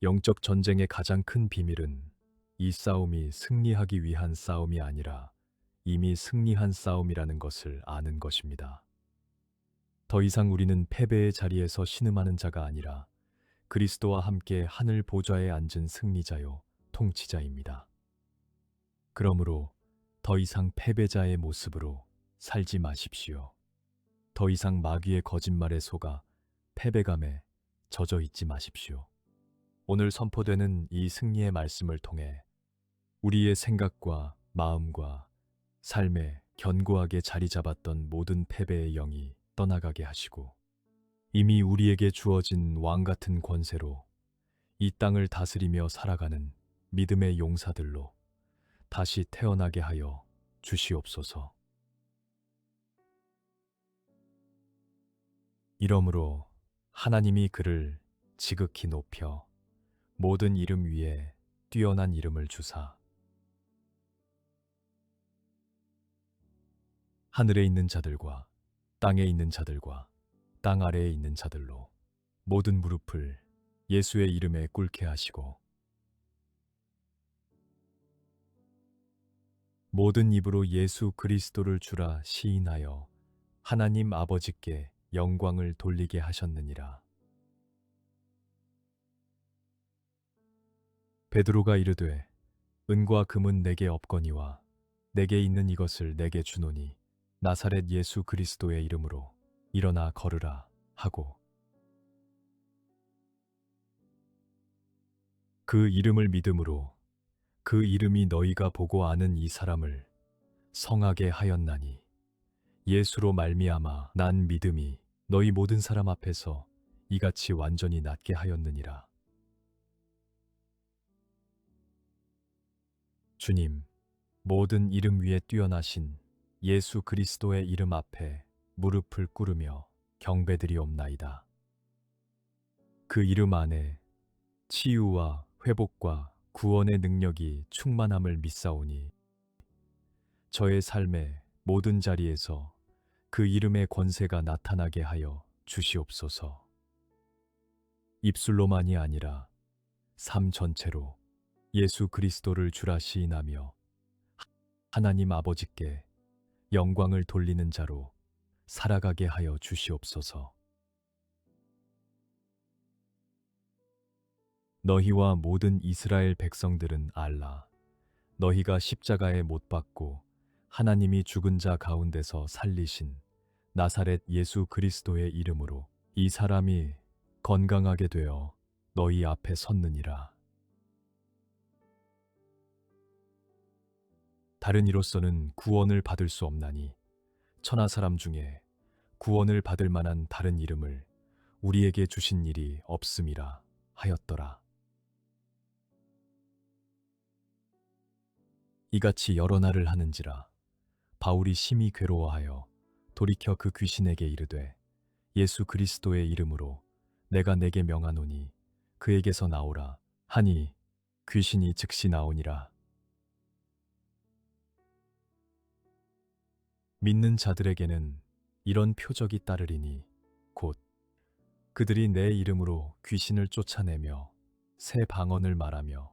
영적 전쟁의 가장 큰 비밀은 이 싸움이 승리하기 위한 싸움이 아니라 이미 승리한 싸움이라는 것을 아는 것입니다. 더 이상 우리는 패배의 자리에서 신음하는 자가 아니라 그리스도와 함께 하늘 보좌에 앉은 승리자요, 통치자입니다. 그러므로 더 이상 패배자의 모습으로 살지 마십시오. 더 이상 마귀의 거짓말에 속아 패배감에 젖어 있지 마십시오. 오늘 선포되는 이 승리의 말씀을 통해 우리의 생각과 마음과 삶에 견고하게 자리 잡았던 모든 패배의 영이 떠나가게 하시고 이미 우리에게 주어진 왕 같은 권세로 이 땅을 다스리며 살아가는 믿음의 용사들로 다시 태어나게 하여 주시옵소서. 이러므로 하나님이 그를 지극히 높여 모든 이름 위에 뛰어난 이름을 주사 하늘에 있는 자들과 땅에 있는 자들과 땅 아래에 있는 자들로 모든 무릎을 예수의 이름에 꿇게 하시고 모든 입으로 예수 그리스도를 주라 시인하여 하나님 아버지께 영광을 돌리게 하셨느니라. 베드로가 이르되 은과 금은 내게 없거니와 내게 있는 이것을 내게 주노니 나사렛 예수 그리스도의 이름으로 일어나 걸으라 하고 그 이름을 믿음으로 그 이름이 너희가 보고 아는 이 사람을 성하게 하였나니 예수로 말미암아 난 믿음이 너희 모든 사람 앞에서 이같이 완전히 낫게 하였느니라. 주님, 모든 이름 위에 뛰어나신 예수 그리스도의 이름 앞에 무릎을 꿇으며 경배드리옵나이다. 그 이름 안에 치유와 회복과 구원의 능력이 충만함을 믿사오니 저의 삶의 모든 자리에서 그 이름의 권세가 나타나게 하여 주시옵소서. 입술로만이 아니라 삶 전체로 예수 그리스도를 주라 시인하며 하나님 아버지께 영광을 돌리는 자로 살아가게 하여 주시옵소서. 너희와 모든 이스라엘 백성들은 알라. 너희가 십자가에 못 박고 하나님이 죽은 자 가운데서 살리신 나사렛 예수 그리스도의 이름으로 이 사람이 건강하게 되어 너희 앞에 섰느니라. 다른 이로서는 구원을 받을 수 없나니 천하 사람 중에 구원을 받을 만한 다른 이름을 우리에게 주신 일이 없음이라 하였더라. 이같이 여러 날을 하는지라 바울이 심히 괴로워하여 돌이켜 그 귀신에게 이르되 예수 그리스도의 이름으로 내가 내게 명하노니 그에게서 나오라 하니 귀신이 즉시 나오니라. 믿는 자들에게는 이런 표적이 따르리니 곧 그들이 내 이름으로 귀신을 쫓아내며 새 방언을 말하며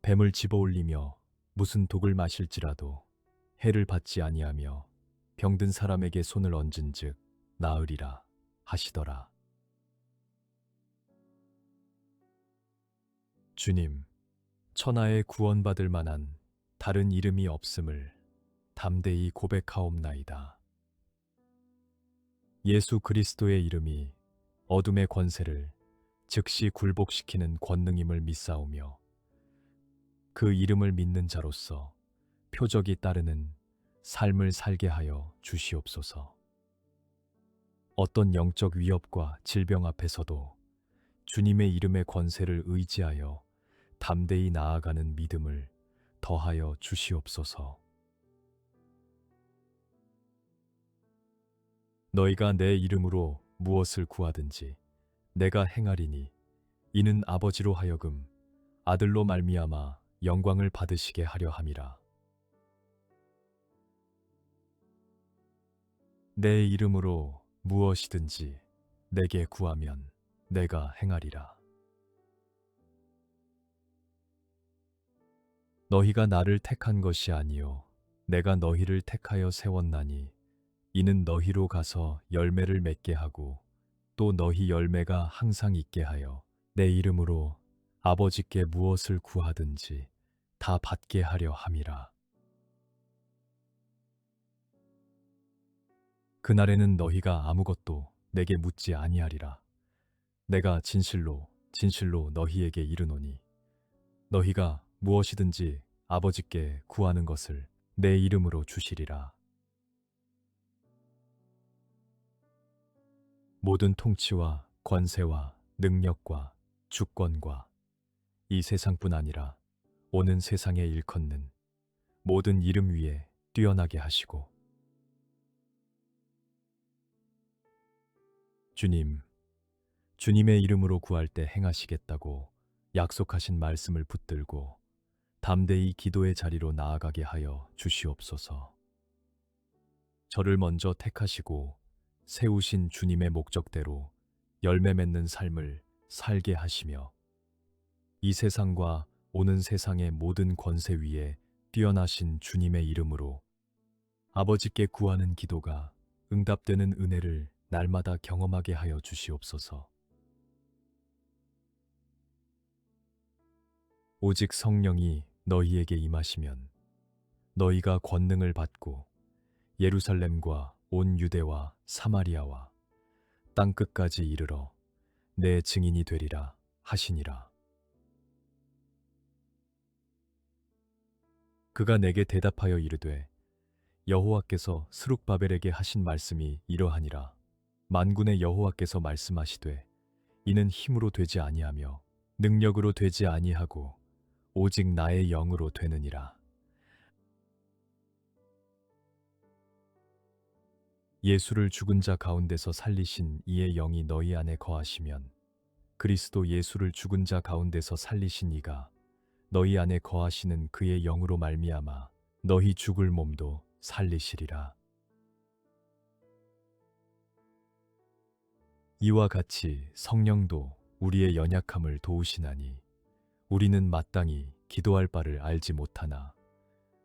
뱀을 집어올리며 무슨 독을 마실지라도 해를 받지 아니하며 병든 사람에게 손을 얹은즉 나으리라 하시더라. 주님, 천하에 구원받을 만한 다른 이름이 없음을 담대히 고백하옵나이다. 예수 그리스도의 이름이 어둠의 권세를 즉시 굴복시키는 권능임을 믿사오며 그 이름을 믿는 자로서 표적이 따르는 삶을 살게 하여 주시옵소서. 어떤 영적 위협과 질병 앞에서도 주님의 이름의 권세를 의지하여 담대히 나아가는 믿음을 더하여 주시옵소서. 너희가 내 이름으로 무엇을 구하든지 내가 행하리니 이는 아버지로 하여금 아들로 말미암아 영광을 받으시게 하려 함이라. 내 이름으로 무엇이든지 내게 구하면 내가 행하리라. 너희가 나를 택한 것이 아니요 내가 너희를 택하여 세웠나니 이는 너희로 가서 열매를 맺게 하고 또 너희 열매가 항상 있게 하여 내 이름으로 아버지께 무엇을 구하든지 다 받게 하려 함이라. 그날에는 너희가 아무것도 내게 묻지 아니하리라. 내가 진실로 진실로 너희에게 이르노니 너희가 무엇이든지 아버지께 구하는 것을 내 이름으로 주시리라. 모든 통치와 권세와 능력과 주권과 이 세상뿐 아니라 오는 세상에 일컫는 모든 이름 위에 뛰어나게 하시고 주님의 이름으로 구할 때 행하시겠다고 약속하신 말씀을 붙들고 담대히 기도의 자리로 나아가게 하여 주시옵소서. 저를 먼저 택하시고 세우신 주님의 목적대로 열매 맺는 삶을 살게 하시며 이 세상과 오는 세상의 모든 권세 위에 뛰어나신 주님의 이름으로 아버지께 구하는 기도가 응답되는 은혜를 날마다 경험하게 하여 주시옵소서. 오직 성령이 너희에게 임하시면 너희가 권능을 받고 예루살렘과 온 유대와 사마리아와 땅끝까지 이르러 내 증인이 되리라 하시니라. 그가 내게 대답하여 이르되 여호와께서 스룹바벨에게 하신 말씀이 이러하니라. 만군의 여호와께서 말씀하시되 이는 힘으로 되지 아니하며 능력으로 되지 아니하고 오직 나의 영으로 되느니라. 예수를 죽은 자 가운데서 살리신 이의 영이 너희 안에 거하시면 그리스도 예수를 죽은 자 가운데서 살리신 이가 너희 안에 거하시는 그의 영으로 말미암아 너희 죽을 몸도 살리시리라. 이와 같이 성령도 우리의 연약함을 도우시나니 우리는 마땅히 기도할 바를 알지 못하나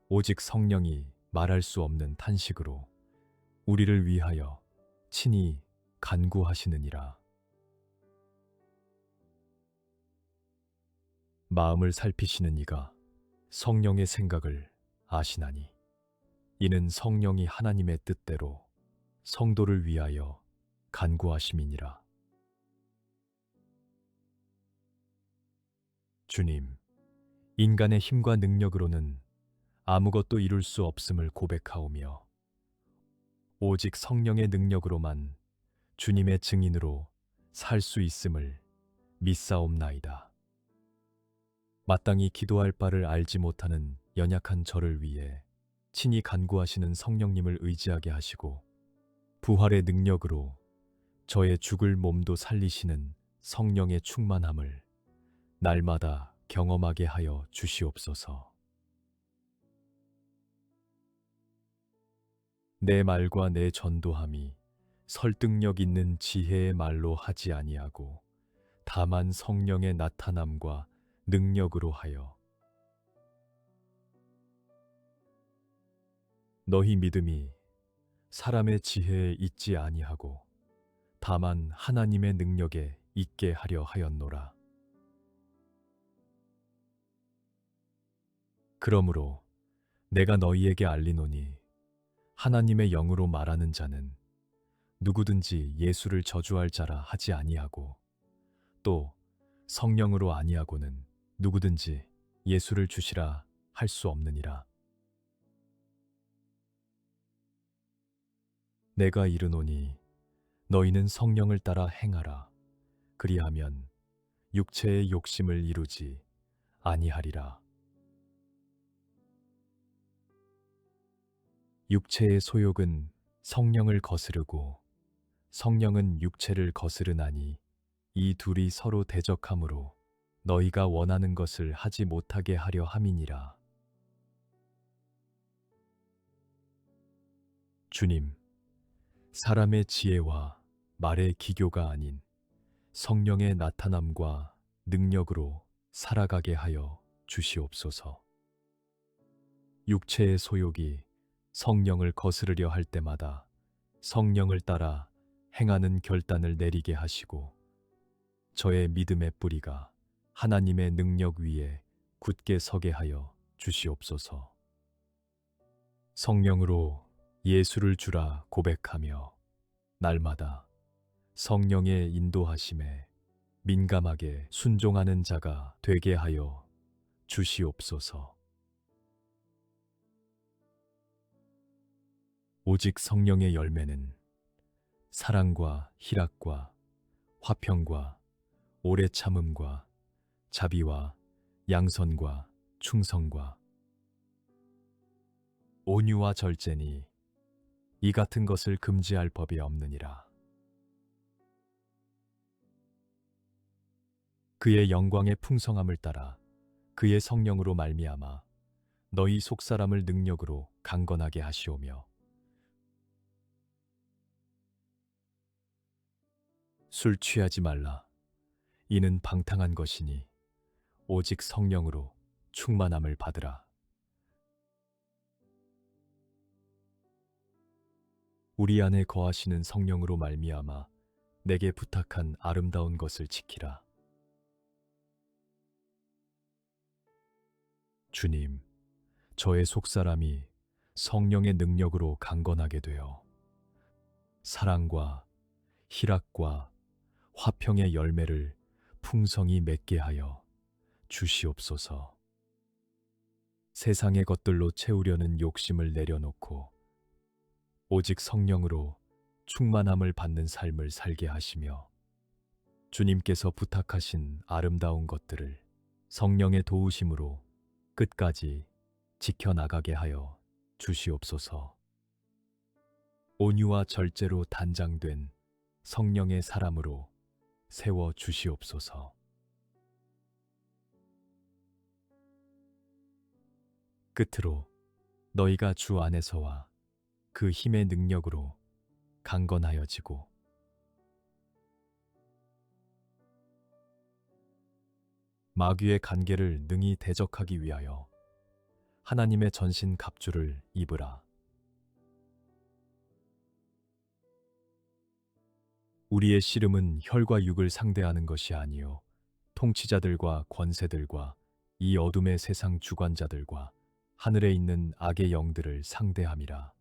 오직 성령이 말할 수 없는 탄식으로 우리를 위하여 친히 간구하시느니라. 마음을 살피시는 이가 성령의 생각을 아시나니 이는 성령이 하나님의 뜻대로 성도를 위하여 간구하심이니라. 주님, 인간의 힘과 능력으로는 아무것도 이룰 수 없음을 고백하오며 오직 성령의 능력으로만 주님의 증인으로 살 수 있음을 믿사옵나이다. 마땅히 기도할 바를 알지 못하는 연약한 저를 위해 친히 간구하시는 성령님을 의지하게 하시고 부활의 능력으로 저의 죽을 몸도 살리시는 성령의 충만함을 날마다 경험하게 하여 주시옵소서. 내 말과 내 전도함이 설득력 있는 지혜의 말로 하지 아니하고 다만 성령의 나타남과 능력으로 하여 너희 믿음이 사람의 지혜에 있지 아니하고 다만 하나님의 능력에 있게 하려 하였노라. 그러므로 내가 너희에게 알리노니 하나님의 영으로 말하는 자는 누구든지 예수를 저주할 자라 하지 아니하고 또 성령으로 아니하고는 누구든지 예수를 주시라 할 수 없느니라. 내가 이르노니 너희는 성령을 따라 행하라. 그리하면 육체의 욕심을 이루지 아니하리라. 육체의 소욕은 성령을 거스르고 성령은 육체를 거스르나니 이 둘이 서로 대적하므로 너희가 원하는 것을 하지 못하게 하려 함이니라. 주님, 사람의 지혜와 말의 기교가 아닌 성령의 나타남과 능력으로 살아가게 하여 주시옵소서. 육체의 소욕이 성령을 거스르려 할 때마다 성령을 따라 행하는 결단을 내리게 하시고 저의 믿음의 뿌리가 하나님의 능력 위에 굳게 서게 하여 주시옵소서. 성령으로 예수를 주라 고백하며 날마다 성령의 인도하심에 민감하게 순종하는 자가 되게 하여 주시옵소서. 오직 성령의 열매는 사랑과 희락과 화평과 오래 참음과 자비와 양선과 충성과 온유와 절제니 이 같은 것을 금지할 법이 없느니라. 그의 영광의 풍성함을 따라 그의 성령으로 말미암아 너희 속사람을 능력으로 강건하게 하시오며 술 취하지 말라. 이는 방탕한 것이니 오직 성령으로 충만함을 받으라. 우리 안에 거하시는 성령으로 말미암아 내게 부탁한 아름다운 것을 지키라. 주님, 저의 속사람이 성령의 능력으로 강건하게 되어 사랑과 희락과 화평의 열매를 풍성히 맺게 하여 주시옵소서. 세상의 것들로 채우려는 욕심을 내려놓고 오직 성령으로 충만함을 받는 삶을 살게 하시며 주님께서 부탁하신 아름다운 것들을 성령의 도우심으로 끝까지 지켜나가게 하여 주시옵소서. 온유와 절제로 단장된 성령의 사람으로 세워 주시옵소서. 끝으로 너희가 주 안에서와 그 힘의 능력으로 강건하여지고 마귀의 간계를 능히 대적하기 위하여 하나님의 전신 갑주를 입으라. 우리의 씨름은 혈과 육을 상대하는 것이 아니요 통치자들과 권세들과 이 어둠의 세상 주관자들과 하늘에 있는 악의 영들을 상대함이라.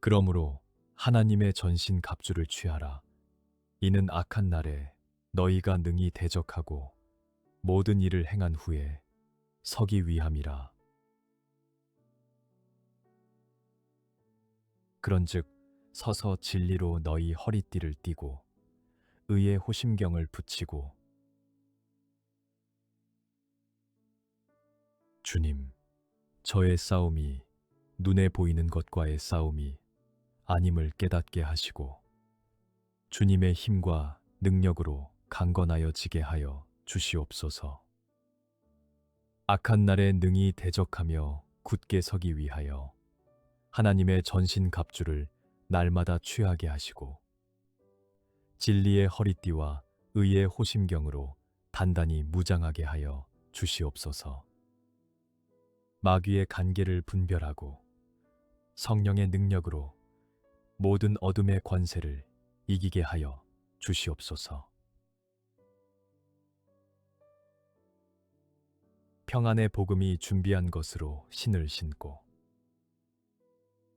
그러므로 하나님의 전신 갑주를 취하라. 이는 악한 날에 너희가 능히 대적하고 모든 일을 행한 후에 서기 위함이라. 그런즉 서서 진리로 너희 허리띠를 띠고 의의 호심경을 붙이고 주님, 저의 싸움이 눈에 보이는 것과의 싸움이 아님을 깨닫게 하시고 주님의 힘과 능력으로 강건하여 지게 하여 주시옵소서. 악한 날에 능히 대적하며 굳게 서기 위하여 하나님의 전신 갑주를 날마다 취하게 하시고 진리의 허리띠와 의의 호심경으로 단단히 무장하게 하여 주시옵소서. 마귀의 간계를 분별하고 성령의 능력으로 모든 어둠의 권세를 이기게 하여 주시옵소서. 평안의 복음이 준비한 것으로 신을 신고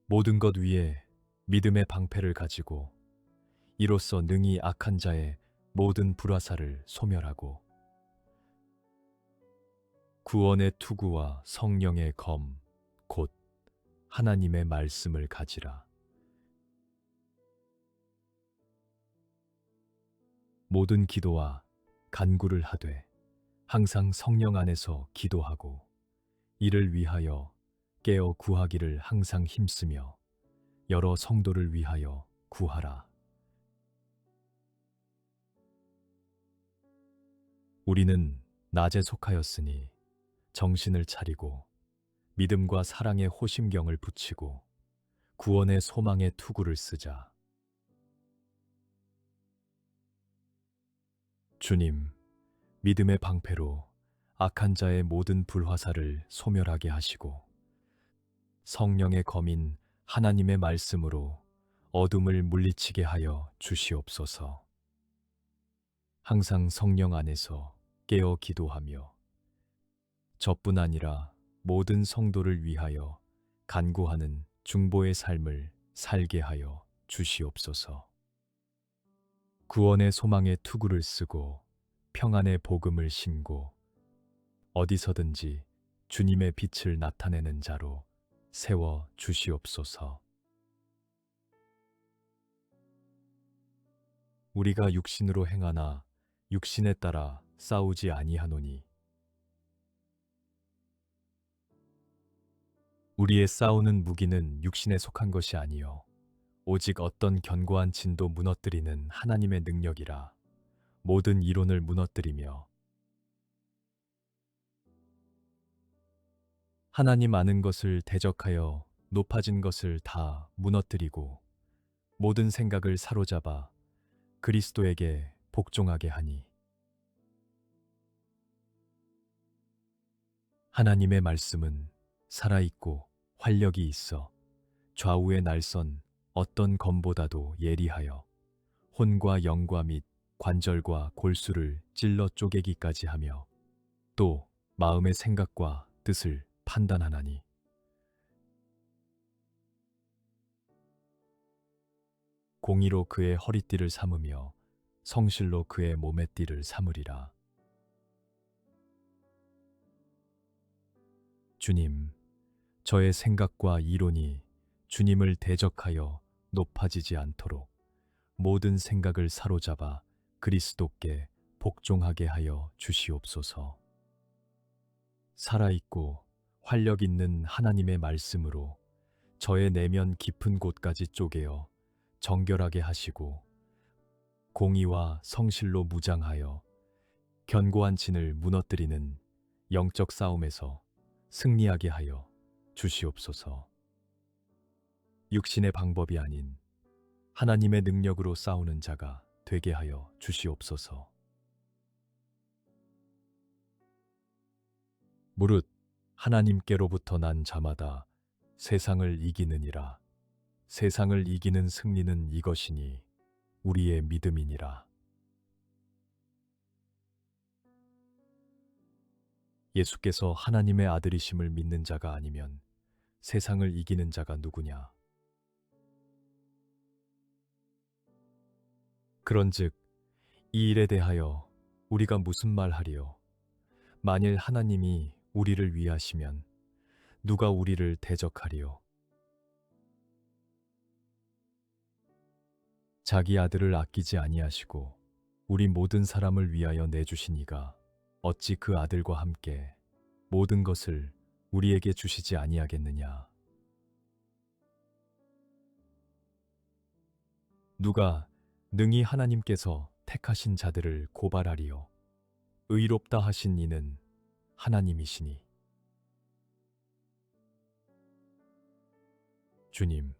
모든 것 위에 믿음의 방패를 가지고 이로써 능히 악한 자의 모든 불화살을 소멸하고 구원의 투구와 성령의 검, 곧 하나님의 말씀을 가지라. 모든 기도와 간구를 하되 항상 성령 안에서 기도하고 이를 위하여 깨어 구하기를 항상 힘쓰며 여러 성도를 위하여 구하라. 우리는 낮에 속하였으니 정신을 차리고 믿음과 사랑의 호심경을 붙이고 구원의 소망의 투구를 쓰자. 주님, 믿음의 방패로 악한 자의 모든 불화살을 소멸하게 하시고 성령의 검인 하나님의 말씀으로 어둠을 물리치게 하여 주시옵소서. 항상 성령 안에서 깨어 기도하며 저뿐 아니라 모든 성도를 위하여 간구하는 중보의 삶을 살게 하여 주시옵소서. 구원의 소망의 투구를 쓰고 평안의 복음을 심고 어디서든지 주님의 빛을 나타내는 자로 세워 주시옵소서. 우리가 육신으로 행하나 육신에 따라 싸우지 아니하노니 우리의 싸우는 무기는 육신에 속한 것이 아니요 오직 어떤 견고한 진도 무너뜨리는 하나님의 능력이라. 모든 이론을 무너뜨리며 하나님 아는 것을 대적하여 높아진 것을 다 무너뜨리고 모든 생각을 사로잡아 그리스도에게 복종하게 하니 하나님의 말씀은 살아있고 활력이 있어 좌우의 날선 어떤 검보다도 예리하여 혼과 영과 및 관절과 골수를 찔러 쪼개기까지 하며 또 마음의 생각과 뜻을 판단하나니 공의로 그의 허리띠를 삼으며 성실로 그의 몸의 띠를 삼으리라. 주님, 저의 생각과 이론이 주님을 대적하여 높아지지 않도록 모든 생각을 사로잡아 그리스도께 복종하게 하여 주시옵소서. 살아있고 활력 있는 하나님의 말씀으로 저의 내면 깊은 곳까지 쪼개어 정결하게 하시고 공의와 성실로 무장하여 견고한 진을 무너뜨리는 영적 싸움에서 승리하게 하여 주시옵소서. 육신의 방법이 아닌 하나님의 능력으로 싸우는 자가 되게 하여 주시옵소서. 무릇 하나님께로부터 난 자마다 세상을 이기느니라. 세상을 이기는 승리는 이것이니 우리의 믿음이니라. 예수께서 하나님의 아들이심을 믿는 자가 아니면 세상을 이기는 자가 누구냐? 그런즉 이 일에 대하여 우리가 무슨 말하리요? 만일 하나님이 우리를 위하시면 누가 우리를 대적하리요? 자기 아들을 아끼지 아니하시고 우리 모든 사람을 위하여 내주신 이가 어찌 그 아들과 함께 모든 것을 우리에게 주시지 아니하겠느냐? 누가 능히 하나님께서 택하신 자들을 고발하리요? 의롭다 하신 이는 하나님이시니. 주님,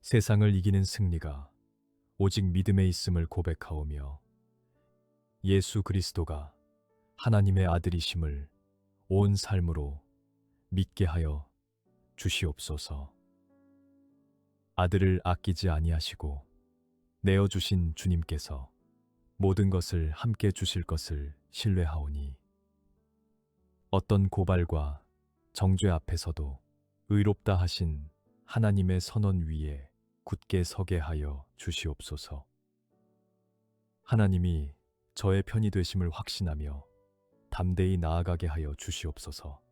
세상을 이기는 승리가 오직 믿음에 있음을 고백하오며 예수 그리스도가 하나님의 아들이심을 온 삶으로 믿게 하여 주시옵소서. 아들을 아끼지 아니하시고 내어주신 주님께서 모든 것을 함께 주실 것을 신뢰하오니 어떤 고발과 정죄 앞에서도 의롭다 하신 하나님의 선언 위에 굳게 서게 하여 주시옵소서. 하나님이 저의 편이 되심을 확신하며 담대히 나아가게 하여 주시옵소서.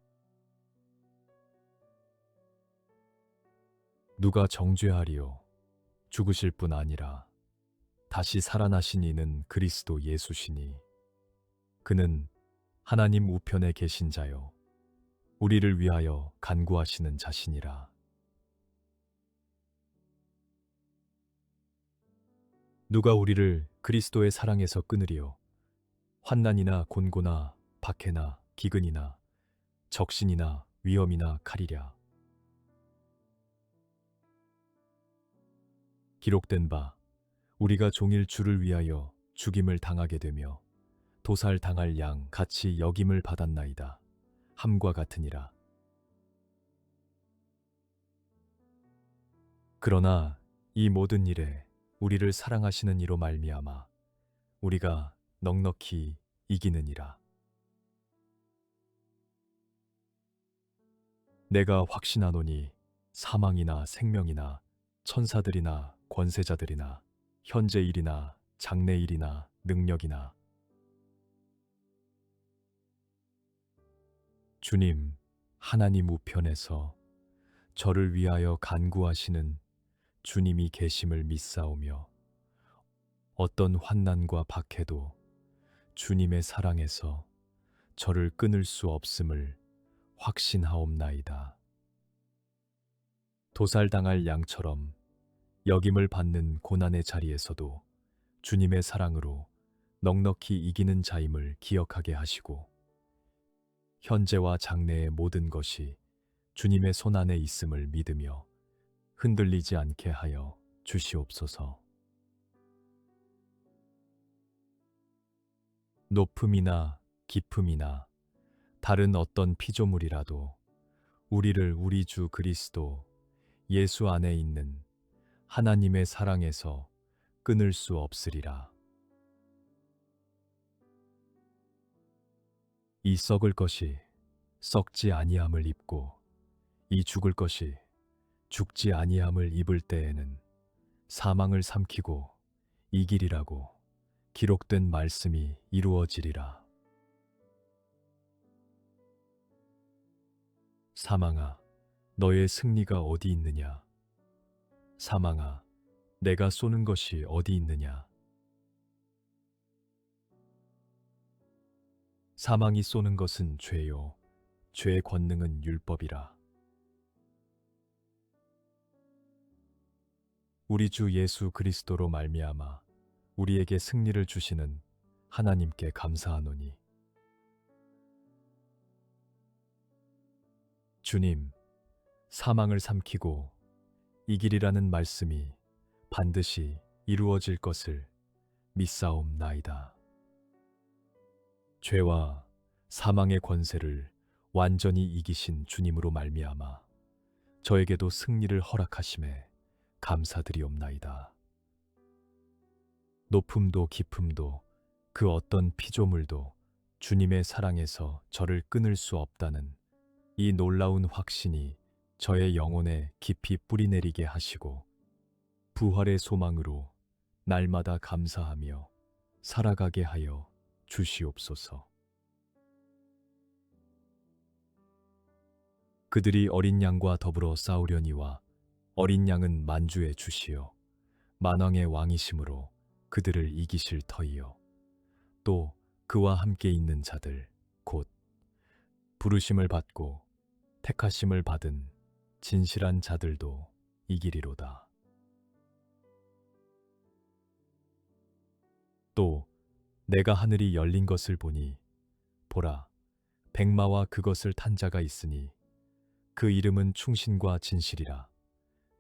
누가 정죄하리요? 죽으실 뿐 아니라 다시 살아나신 이는 그리스도 예수시니 그는 하나님 우편에 계신 자요 우리를 위하여 간구하시는 자시니라. 누가 우리를 그리스도의 사랑에서 끊으리요? 환난이나 곤고나 박해나 기근이나 적신이나 위험이나 칼이랴. 기록된 바 우리가 종일 주를 위하여 죽임을 당하게 되며 도살 당할 양 같이 여김을 받았나이다. 함과 같으니라. 그러나 이 모든 일에 우리를 사랑하시는 이로 말미암아 우리가 넉넉히 이기느니라. 내가 확신하노니 사망이나 생명이나 천사들이나 권세자들이나 현재 일이나 장래 일이나 능력이나 주님 하나님 우편에서 저를 위하여 간구하시는 주님이 계심을 믿사오며 어떤 환난과 박해도 주님의 사랑에서 저를 끊을 수 없음을 확신하옵나이다. 도살당할 양처럼 역임을 받는 고난의 자리에서도 주님의 사랑으로 넉넉히 이기는 자임을 기억하게 하시고 현재와 장래의 모든 것이 주님의 손 안에 있음을 믿으며 흔들리지 않게 하여 주시옵소서. 높음이나 깊음이나 다른 어떤 피조물이라도 우리를 우리 주 그리스도 예수 안에 있는 하나님의 사랑에서 끊을 수 없으리라. 이 썩을 것이 썩지 아니함을 입고 이 죽을 것이 죽지 아니함을 입을 때에는 사망을 삼키고 이기리라고 기록된 말씀이 이루어지리라. 사망아, 너의 승리가 어디 있느냐? 사망아, 내가 쏘는 것이 어디 있느냐? 사망이 쏘는 것은 죄요, 죄의 권능은 율법이라. 우리 주 예수 그리스도로 말미암아 우리에게 승리를 주시는 하나님께 감사하노니 주님, 사망을 삼키고 이기리라는 말씀이 반드시 이루어질 것을 믿사옵나이다. 죄와 사망의 권세를 완전히 이기신 주님으로 말미암아 저에게도 승리를 허락하심에 감사드리옵나이다. 높음도 깊음도 그 어떤 피조물도 주님의 사랑에서 저를 끊을 수 없다는 이 놀라운 확신이 저의 영혼에 깊이 뿌리내리게 하시고 부활의 소망으로 날마다 감사하며 살아가게 하여 주시옵소서. 그들이 어린 양과 더불어 싸우려니와 어린 양은 만주의 주시요 만왕의 왕이심으로 그들을 이기실 터이요 또 그와 함께 있는 자들 곧 부르심을 받고 택하심을 받은 진실한 자들도 이기리로다. 또 내가 하늘이 열린 것을 보니 보라 백마와 그것을 탄 자가 있으니 그 이름은 충신과 진실이라.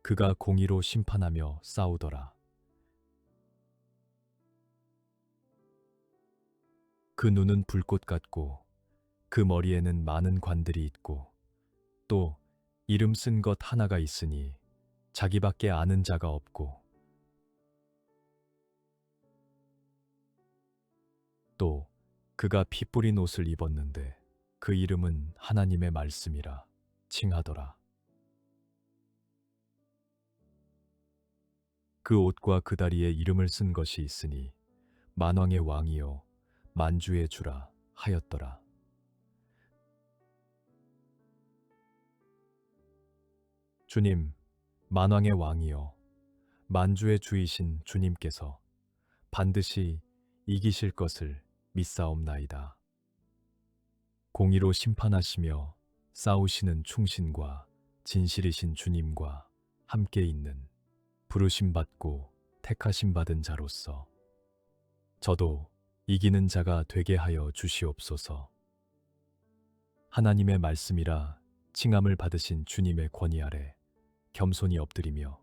그가 공의로 심판하며 싸우더라. 그 눈은 불꽃 같고 그 머리에는 많은 관들이 있고 또 이름 쓴 것 하나가 있으니 자기밖에 아는 자가 없고 또 그가 피 뿌린 옷을 입었는데 그 이름은 하나님의 말씀이라 칭하더라. 그 옷과 그 다리에 이름을 쓴 것이 있으니 만왕의 왕이요 만주의 주라 하였더라. 주님, 만왕의 왕이요 만주의 주이신 주님께서 반드시 이기실 것을 믿사옵나이다. 공의로 심판하시며 싸우시는 충신과 진실이신 주님과 함께 있는 부르심 받고 택하심 받은 자로서 저도 이기는 자가 되게 하여 주시옵소서. 하나님의 말씀이라 칭함을 받으신 주님의 권위 아래 겸손히 엎드리며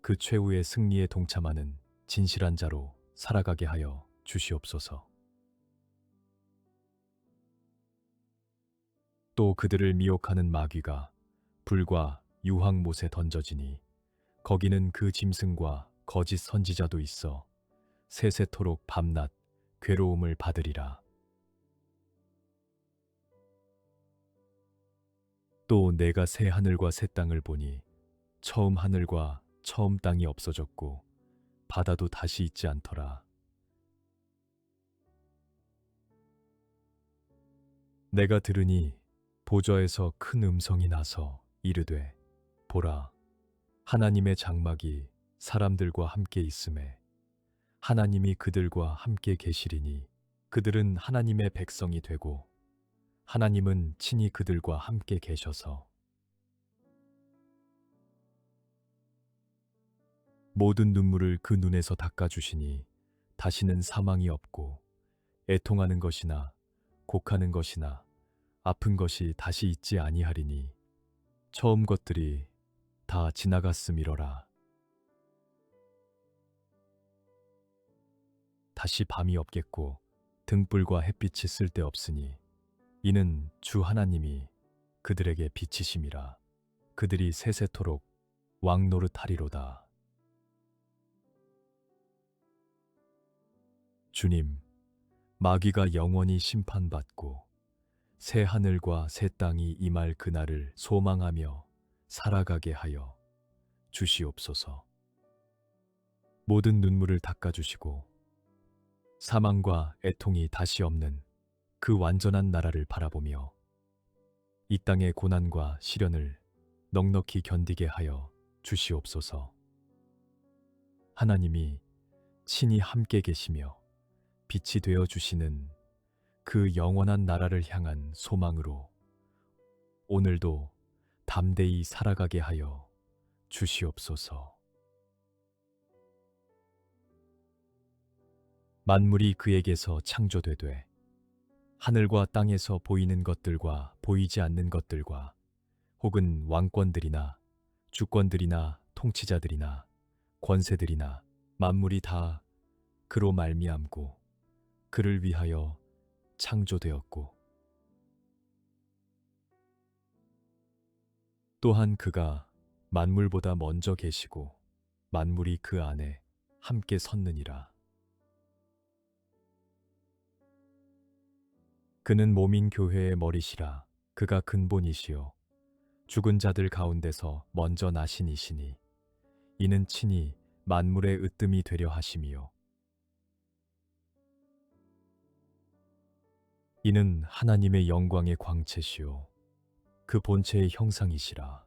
그 최후의 승리에 동참하는 진실한 자로 살아가게 하여 주시옵소서. 또 그들을 미혹하는 마귀가 불과 유황못에 던져지니 거기는 그 짐승과 거짓 선지자도 있어 세세토록 밤낮 괴로움을 받으리라. 또 내가 새 하늘과 새 땅을 보니 처음 하늘과 처음 땅이 없어졌고 바다도 다시 있지 않더라. 내가 들으니 보좌에서 큰 음성이 나서 이르되 보라, 하나님의 장막이 사람들과 함께 있음에 하나님이 그들과 함께 계시리니 그들은 하나님의 백성이 되고 하나님은 친히 그들과 함께 계셔서 모든 눈물을 그 눈에서 닦아주시니 다시는 사망이 없고 애통하는 것이나 곡하는 것이나 아픈 것이 다시 있지 아니하리니 처음 것들이 다 지나갔음이러라. 다시 밤이 없겠고 등불과 햇빛이 쓸데없으니 이는 주 하나님이 그들에게 빛이심이라. 그들이 세세토록 왕노릇하리로다. 주님, 마귀가 영원히 심판받고 새 하늘과 새 땅이 임할 그날을 소망하며 살아가게 하여 주시옵소서. 모든 눈물을 닦아주시고 사망과 애통이 다시 없는 그 완전한 나라를 바라보며 이 땅의 고난과 시련을 넉넉히 견디게 하여 주시옵소서. 하나님이 친히 함께 계시며 빛이 되어 주시는 그 영원한 나라를 향한 소망으로 오늘도 담대히 살아가게 하여 주시옵소서. 만물이 그에게서 창조되되 하늘과 땅에서 보이는 것들과 보이지 않는 것들과 혹은 왕권들이나 주권들이나 통치자들이나 권세들이나 만물이 다 그로 말미암고 그를 위하여 창조되었고 또한 그가 만물보다 먼저 계시고 만물이 그 안에 함께 섰느니라. 그는 몸인 교회의 머리시라. 그가 근본이시요 죽은 자들 가운데서 먼저 나신 이시니 이는 친히 만물의 으뜸이 되려 하심이요 이는 하나님의 영광의 광채시요 그 본체의 형상이시라.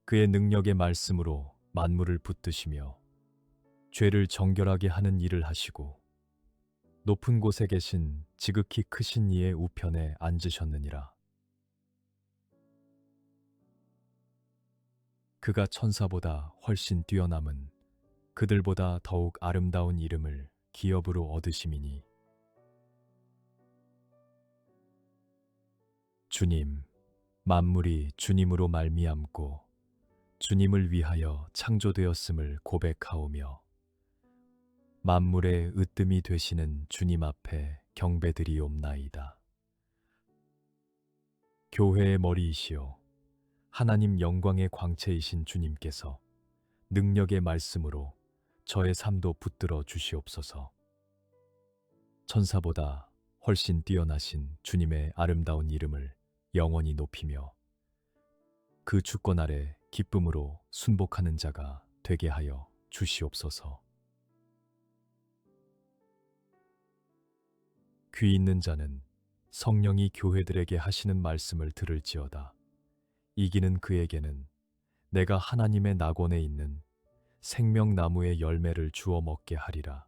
그의 능력의 말씀으로 만물을 붙드시며 죄를 정결하게 하는 일을 하시고 높은 곳에 계신 지극히 크신 이의 우편에 앉으셨느니라. 그가 천사보다 훨씬 뛰어남은 그들보다 더욱 아름다운 이름을 기업으로 얻으심이니 주님, 만물이 주님으로 말미암고 주님을 위하여 창조되었음을 고백하오며 만물의 으뜸이 되시는 주님 앞에 경배드리옵나이다. 교회의 머리이시요 하나님 영광의 광채이신 주님께서 능력의 말씀으로 저의 삶도 붙들어 주시옵소서. 천사보다 훨씬 뛰어나신 주님의 아름다운 이름을 영원히 높이며 그 주권 아래 기쁨으로 순복하는 자가 되게 하여 주시옵소서. 귀 있는 자는 성령이 교회들에게 하시는 말씀을 들을지어다. 이기는 그에게는 내가 하나님의 낙원에 있는 생명나무의 열매를 주어 먹게 하리라.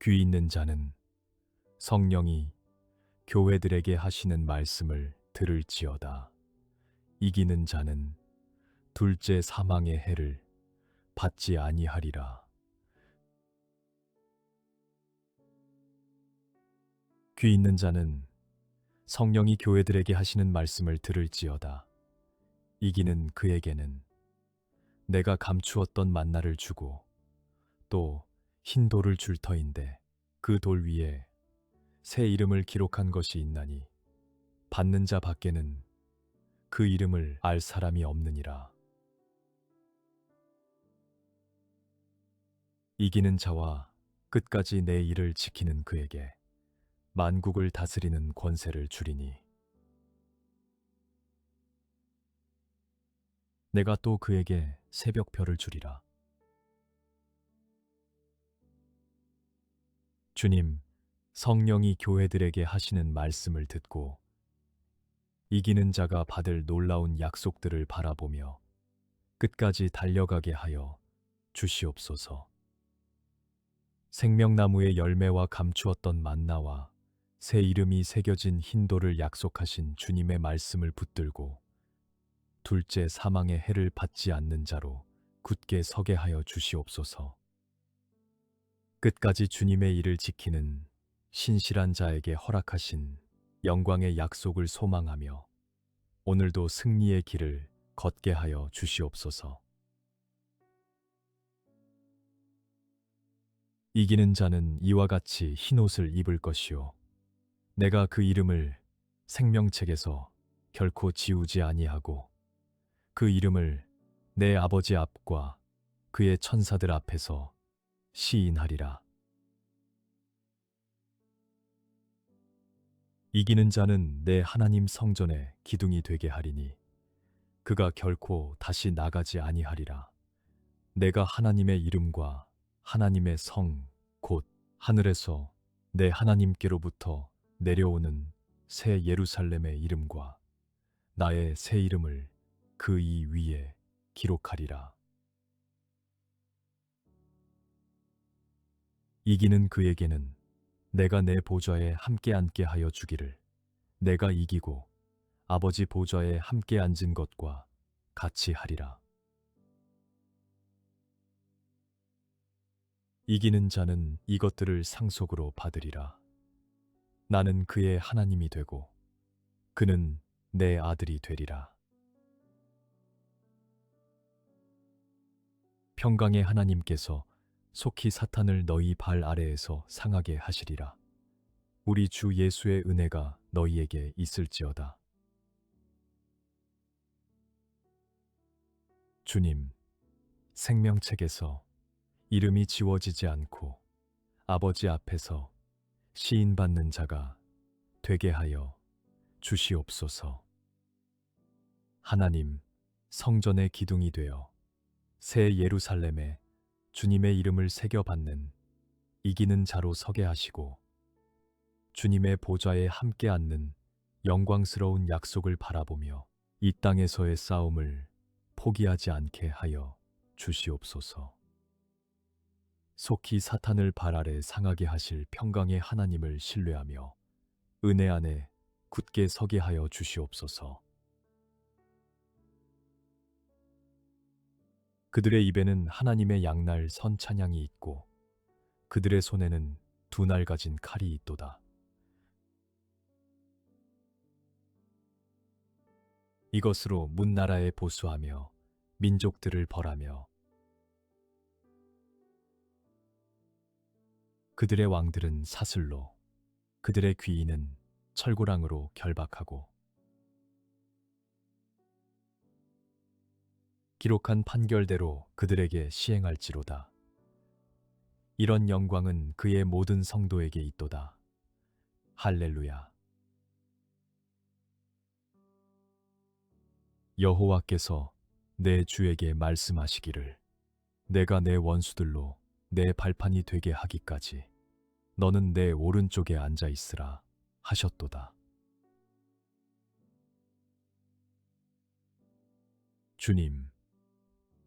귀 있는 자는 성령이 교회들에게 하시는 말씀을 들을지어다. 이기는 자는 둘째 사망의 해를 받지 아니하리라. 귀 있는 자는 성령이 교회들에게 하시는 말씀을 들을지어다. 이기는 그에게는 내가 감추었던 만나를 주고 또 흰 돌을 줄 터인데 그 돌 위에 새 이름을 기록한 것이 있나니 받는 자 밖에는 그 이름을 알 사람이 없느니라. 이기는 자와 끝까지 내 일을 지키는 그에게 만국을 다스리는 권세를 주리니 내가 또 그에게 새벽별을 주리라. 주님, 성령이 교회들에게 하시는 말씀을 듣고 이기는 자가 받을 놀라운 약속들을 바라보며 끝까지 달려가게 하여 주시옵소서. 생명나무의 열매와 감추었던 만나와 새 이름이 새겨진 흰돌을 약속하신 주님의 말씀을 붙들고 둘째 사망의 해를 받지 않는 자로 굳게 서게 하여 주시옵소서. 끝까지 주님의 일을 지키는 신실한 자에게 허락하신 영광의 약속을 소망하며 오늘도 승리의 길을 걷게 하여 주시옵소서. 이기는 자는 이와 같이 흰옷을 입을 것이요 내가 그 이름을 생명책에서 결코 지우지 아니하고 그 이름을 내 아버지 앞과 그의 천사들 앞에서 시인하리라. 이기는 자는 내 하나님 성전의 기둥이 되게 하리니 그가 결코 다시 나가지 아니하리라. 내가 하나님의 이름과 하나님의 성 곧 하늘에서 내 하나님께로부터 내려오는 새 예루살렘의 이름과 나의 새 이름을 그 이 위에 기록하리라. 이기는 그에게는 내가 내 보좌에 함께 앉게 하여 주기를 내가 이기고 아버지 보좌에 함께 앉은 것과 같이 하리라. 이기는 자는 이것들을 상속으로 받으리라. 나는 그의 하나님이 되고 그는 내 아들이 되리라. 평강의 하나님께서 속히 사탄을 너희 발 아래에서 상하게 하시리라. 우리 주 예수의 은혜가 너희에게 있을지어다. 주님, 생명책에서 이름이 지워지지 않고 아버지 앞에서 시인받는 자가 되게 하여 주시옵소서. 하나님, 성전의 기둥이 되어 새 예루살렘에 주님의 이름을 새겨받는 이기는 자로 서게 하시고 주님의 보좌에 함께 앉는 영광스러운 약속을 바라보며 이 땅에서의 싸움을 포기하지 않게 하여 주시옵소서. 속히 사탄을 발 아래 상하게 하실 평강의 하나님을 신뢰하며 은혜 안에 굳게 서게 하여 주시옵소서. 그들의 입에는 하나님의 양날 선 찬양이 있고 그들의 손에는 두 날 가진 칼이 있도다. 이것으로 문나라에 보수하며 민족들을 벌하며 그들의 왕들은 사슬로 그들의 귀인은 철고랑으로 결박하고 기록한 판결대로 그들에게 시행할지로다. 이런 영광은 그의 모든 성도에게 있도다. 할렐루야. 여호와께서 내 주에게 말씀하시기를 내가 내 원수들로 내 발판이 되게 하기까지 너는 내 오른쪽에 앉아 있으라 하셨도다. 주님,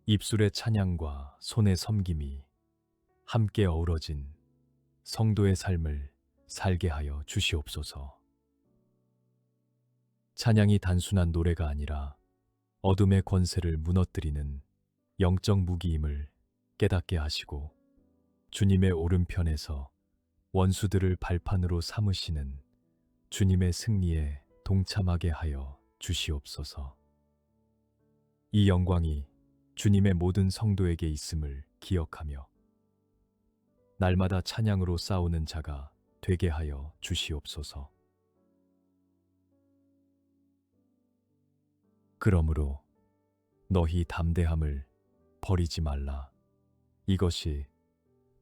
입술의 찬양과 손의 섬김이 함께 어우러진 성도의 삶을 살게 하여 주시옵소서. 찬양이 단순한 노래가 아니라 어둠의 권세를 무너뜨리는 영적 무기임을 깨닫게 하시고 주님의 오른편에서 원수들을 발판으로 삼으시는 주님의 승리에 동참하게 하여 주시옵소서. 이 영광이 주님의 모든 성도에게 있음을 기억하며 날마다 찬양으로 싸우는 자가 되게 하여 주시옵소서. 그러므로 너희 담대함을 버리지 말라. 이것이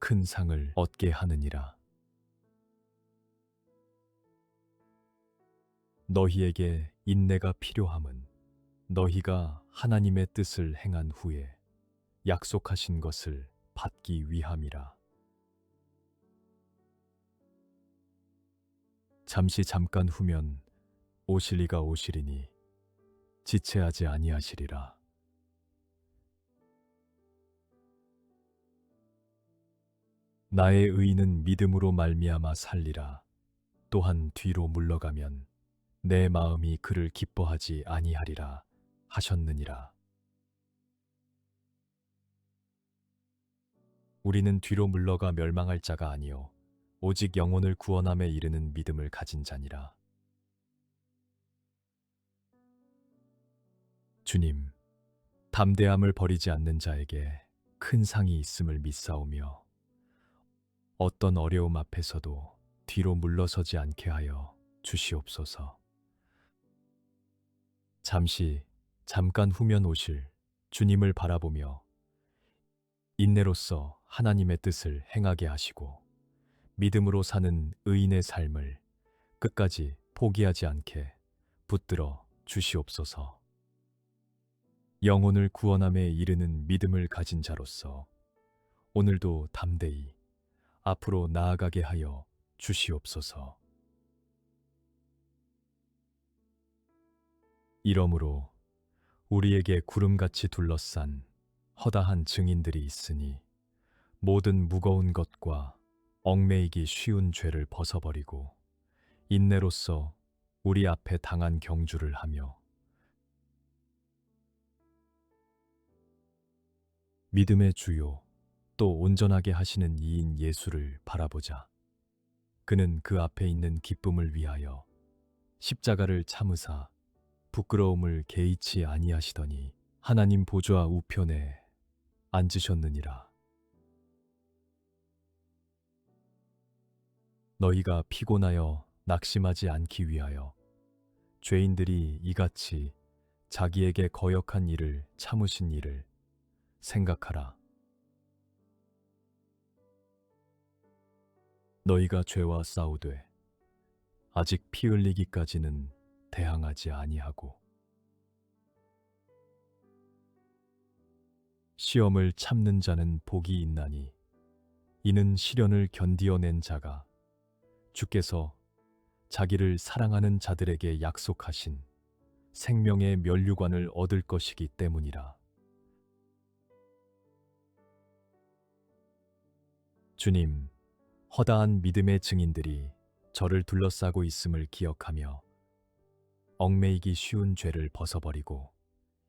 큰 상을 얻게 하느니라. 너희에게 인내가 필요함은 너희가 하나님의 뜻을 행한 후에 약속하신 것을 받기 위함이라. 잠깐 후면 오실 이가 오시리니 지체하지 아니하시리라. 나의 의인은 믿음으로 말미암아 살리라. 또한 뒤로 물러가면 내 마음이 그를 기뻐하지 아니하리라 하셨느니라. 우리는 뒤로 물러가 멸망할 자가 아니요 오직 영혼을 구원함에 이르는 믿음을 가진 자니라. 주님, 담대함을 버리지 않는 자에게 큰 상이 있음을 믿사오며 어떤 어려움 앞에서도 뒤로 물러서지 않게 하여 주시옵소서. 잠깐 후면 오실 주님을 바라보며 인내로써 하나님의 뜻을 행하게 하시고 믿음으로 사는 의인의 삶을 끝까지 포기하지 않게 붙들어 주시옵소서. 영혼을 구원함에 이르는 믿음을 가진 자로서 오늘도 담대히 앞으로 나아가게 하여 주시옵소서. 이러므로 우리에게 구름같이 둘러싼 허다한 증인들이 있으니 모든 무거운 것과 얽매이기 쉬운 죄를 벗어버리고 인내로써 우리 앞에 당한 경주를 하며 믿음의 주요 또 온전하게 하시는 이인 예수를 바라보자. 그는 그 앞에 있는 기쁨을 위하여 십자가를 참으사 부끄러움을 개의치 아니하시더니 하나님 보좌 우편에 앉으셨느니라. 너희가 피곤하여 낙심하지 않기 위하여 죄인들이 이같이 자기에게 거역한 일을 참으신 일을 생각하라. 너희가 죄와 싸우되 아직 피 흘리기까지는 대항하지 아니하고 시험을 참는 자는 복이 있나니 이는 시련을 견디어낸 자가 주께서 자기를 사랑하는 자들에게 약속하신 생명의 면류관을 얻을 것이기 때문이라. 주님, 허다한 믿음의 증인들이 저를 둘러싸고 있음을 기억하며 얽매이기 쉬운 죄를 벗어버리고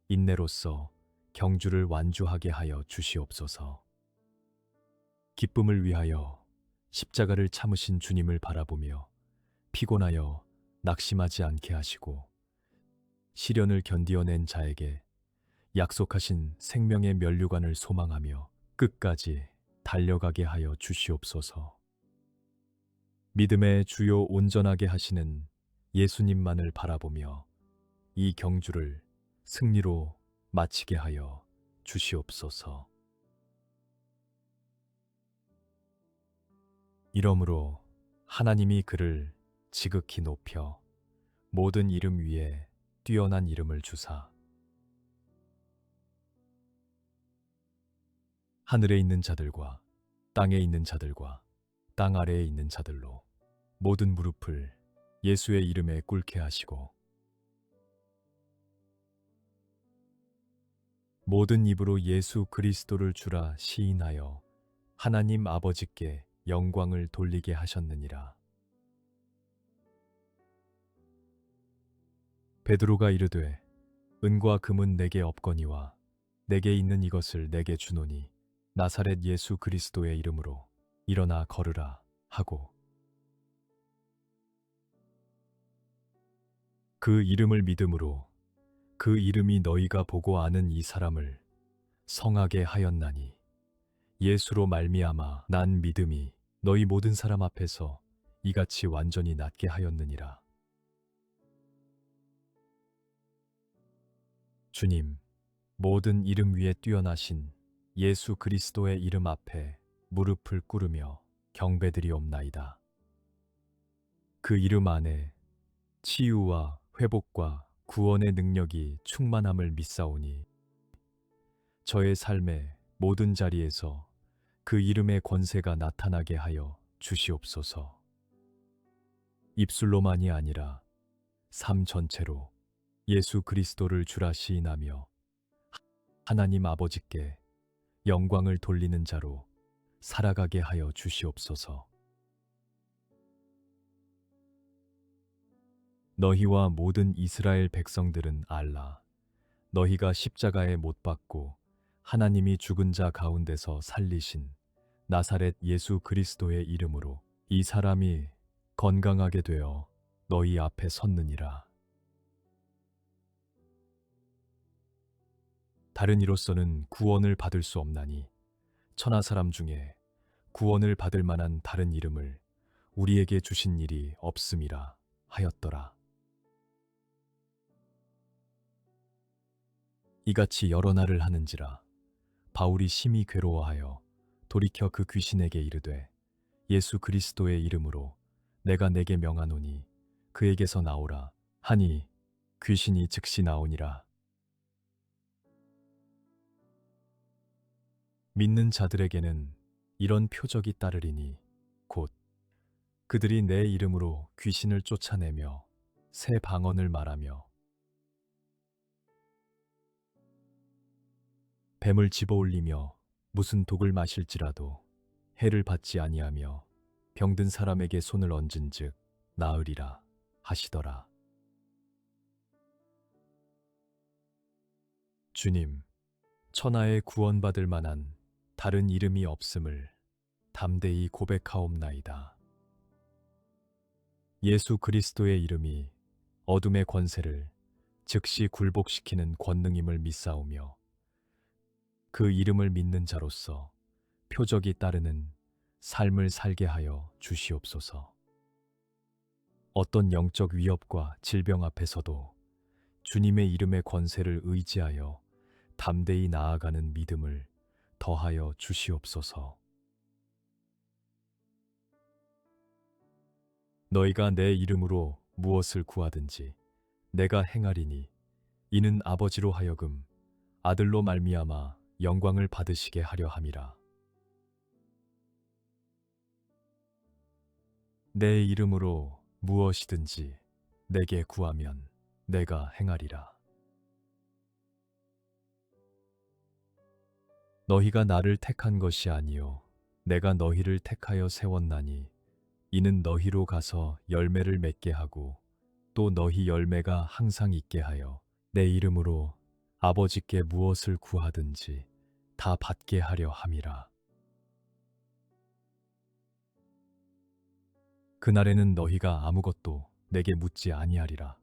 인내로써 경주를 완주하게 하여 주시옵소서. 기쁨을 위하여 십자가를 참으신 주님을 바라보며 피곤하여 낙심하지 않게 하시고 시련을 견디어낸 자에게 약속하신 생명의 면류관을 소망하며 끝까지 달려가게 하여 주시옵소서. 믿음의 주요 온전하게 하시는 예수님만을 바라보며 이 경주를 승리로 마치게 하여 주시옵소서. 이러므로 하나님이 그를 지극히 높여 모든 이름 위에 뛰어난 이름을 주사 하늘에 있는 자들과 땅에 있는 자들과 땅 아래에 있는 자들로 모든 무릎을 예수의 이름에 꿇게 하시고 모든 입으로 예수 그리스도를 주라 시인하여 하나님 아버지께 영광을 돌리게 하셨느니라. 베드로가 이르되 은과 금은 내게 없거니와 내게 있는 이것을 내게 주노니 나사렛 예수 그리스도의 이름으로 일어나 걸으라 하고 그 이름을 믿음으로 그 이름이 너희가 보고 아는 이 사람을 성하게 하였나니 예수로 말미암아 난 믿음이 너희 모든 사람 앞에서 이같이 완전히 낫게 하였느니라. 주님, 모든 이름 위에 뛰어나신 예수 그리스도의 이름 앞에 무릎을 꿇으며 경배드리옵나이다. 그 이름 안에 치유와 회복과 구원의 능력이 충만함을 믿사오니 저의 삶의 모든 자리에서 그 이름의 권세가 나타나게 하여 주시옵소서. 입술로만이 아니라 삶 전체로 예수 그리스도를 주라 시인하며 하나님 아버지께 영광을 돌리는 자로 살아가게 하여 주시옵소서. 너희와 모든 이스라엘 백성들은 알라. 너희가 십자가에 못 박고 하나님이 죽은 자 가운데서 살리신 나사렛 예수 그리스도의 이름으로 이 사람이 건강하게 되어 너희 앞에 섰느니라. 다른 이로서는 구원을 받을 수 없나니 천하 사람 중에 구원을 받을 만한 다른 이름을 우리에게 주신 일이 없음이라 하였더라. 이같이 여러 날을 하는지라 바울이 심히 괴로워하여 돌이켜 그 귀신에게 이르되 예수 그리스도의 이름으로 내가 내게 명하노니 그에게서 나오라 하니 귀신이 즉시 나오니라. 믿는 자들에게는 이런 표적이 따르리니 곧 그들이 내 이름으로 귀신을 쫓아내며 새 방언을 말하며 뱀을 집어올리며 무슨 독을 마실지라도 해를 받지 아니하며 병든 사람에게 손을 얹은즉 나으리라 하시더라. 주님, 천하에 구원받을 만한 다른 이름이 없음을 담대히 고백하옵나이다. 예수 그리스도의 이름이 어둠의 권세를 즉시 굴복시키는 권능임을 믿사오며 그 이름을 믿는 자로서 표적이 따르는 삶을 살게 하여 주시옵소서. 어떤 영적 위협과 질병 앞에서도 주님의 이름의 권세를 의지하여 담대히 나아가는 믿음을 더하여 주시옵소서. 너희가 내 이름으로 무엇을 구하든지 내가 행하리니 이는 아버지로 하여금 아들로 말미암아 영광을 받으시게 하려 함이라. 내 이름으로 무엇이든지 내게 구하면 내가 행하리라. 너희가 나를 택한 것이 아니요 내가 너희를 택하여 세웠나니 이는 너희로 가서 열매를 맺게 하고 또 너희 열매가 항상 있게 하여 내 이름으로 아버지께 무엇을 구하든지 다 받게 하려 함이라. 그날에는 너희가 아무것도 내게 묻지 아니하리라.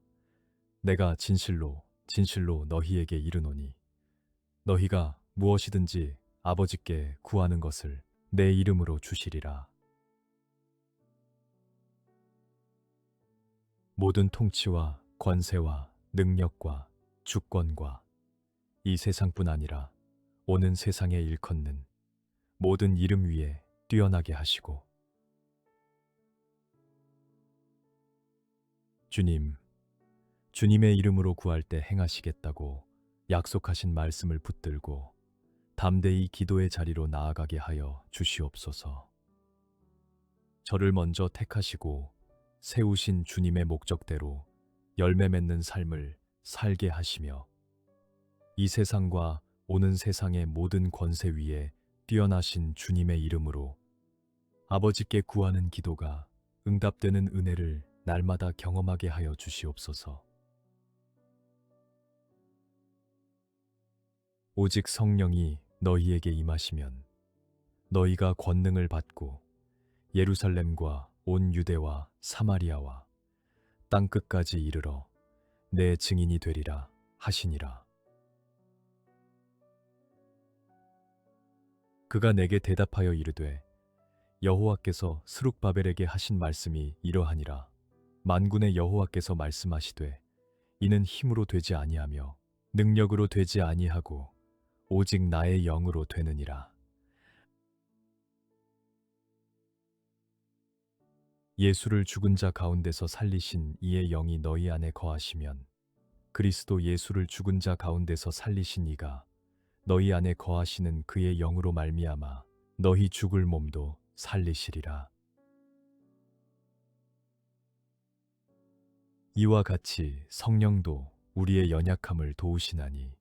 내가 진실로 진실로 너희에게 이르노니 너희가 무엇이든지 아버지께 구하는 것을 내 이름으로 주시리라. 모든 통치와 권세와 능력과 주권과 이 세상뿐 아니라 오는 세상에 일컫는 모든 이름 위에 뛰어나게 하시고 주님, 주님의 이름으로 구할 때 행하시겠다고 약속하신 말씀을 붙들고 담대히 기도의 자리로 나아가게 하여 주시옵소서. 저를 먼저 택하시고 세우신 주님의 목적대로 열매 맺는 삶을 살게 하시며 이 세상과 오는 세상의 모든 권세 위에 뛰어나신 주님의 이름으로 아버지께 구하는 기도가 응답되는 은혜를 날마다 경험하게 하여 주시옵소서. 오직 성령이 너희에게 임하시면 너희가 권능을 받고 예루살렘과 온 유대와 사마리아와 땅끝까지 이르러 내 증인이 되리라 하시니라. 그가 내게 대답하여 이르되 여호와께서 스룹바벨에게 하신 말씀이 이러하니라. 만군의 여호와께서 말씀하시되 이는 힘으로 되지 아니하며 능력으로 되지 아니하고 오직 나의 영으로 되느니라. 예수를 죽은 자 가운데서 살리신 이의 영이 너희 안에 거하시면 그리스도 예수를 죽은 자 가운데서 살리신 이가 너희 안에 거하시는 그의 영으로 말미암아 너희 죽을 몸도 살리시리라. 이와 같이 성령도 우리의 연약함을 도우시나니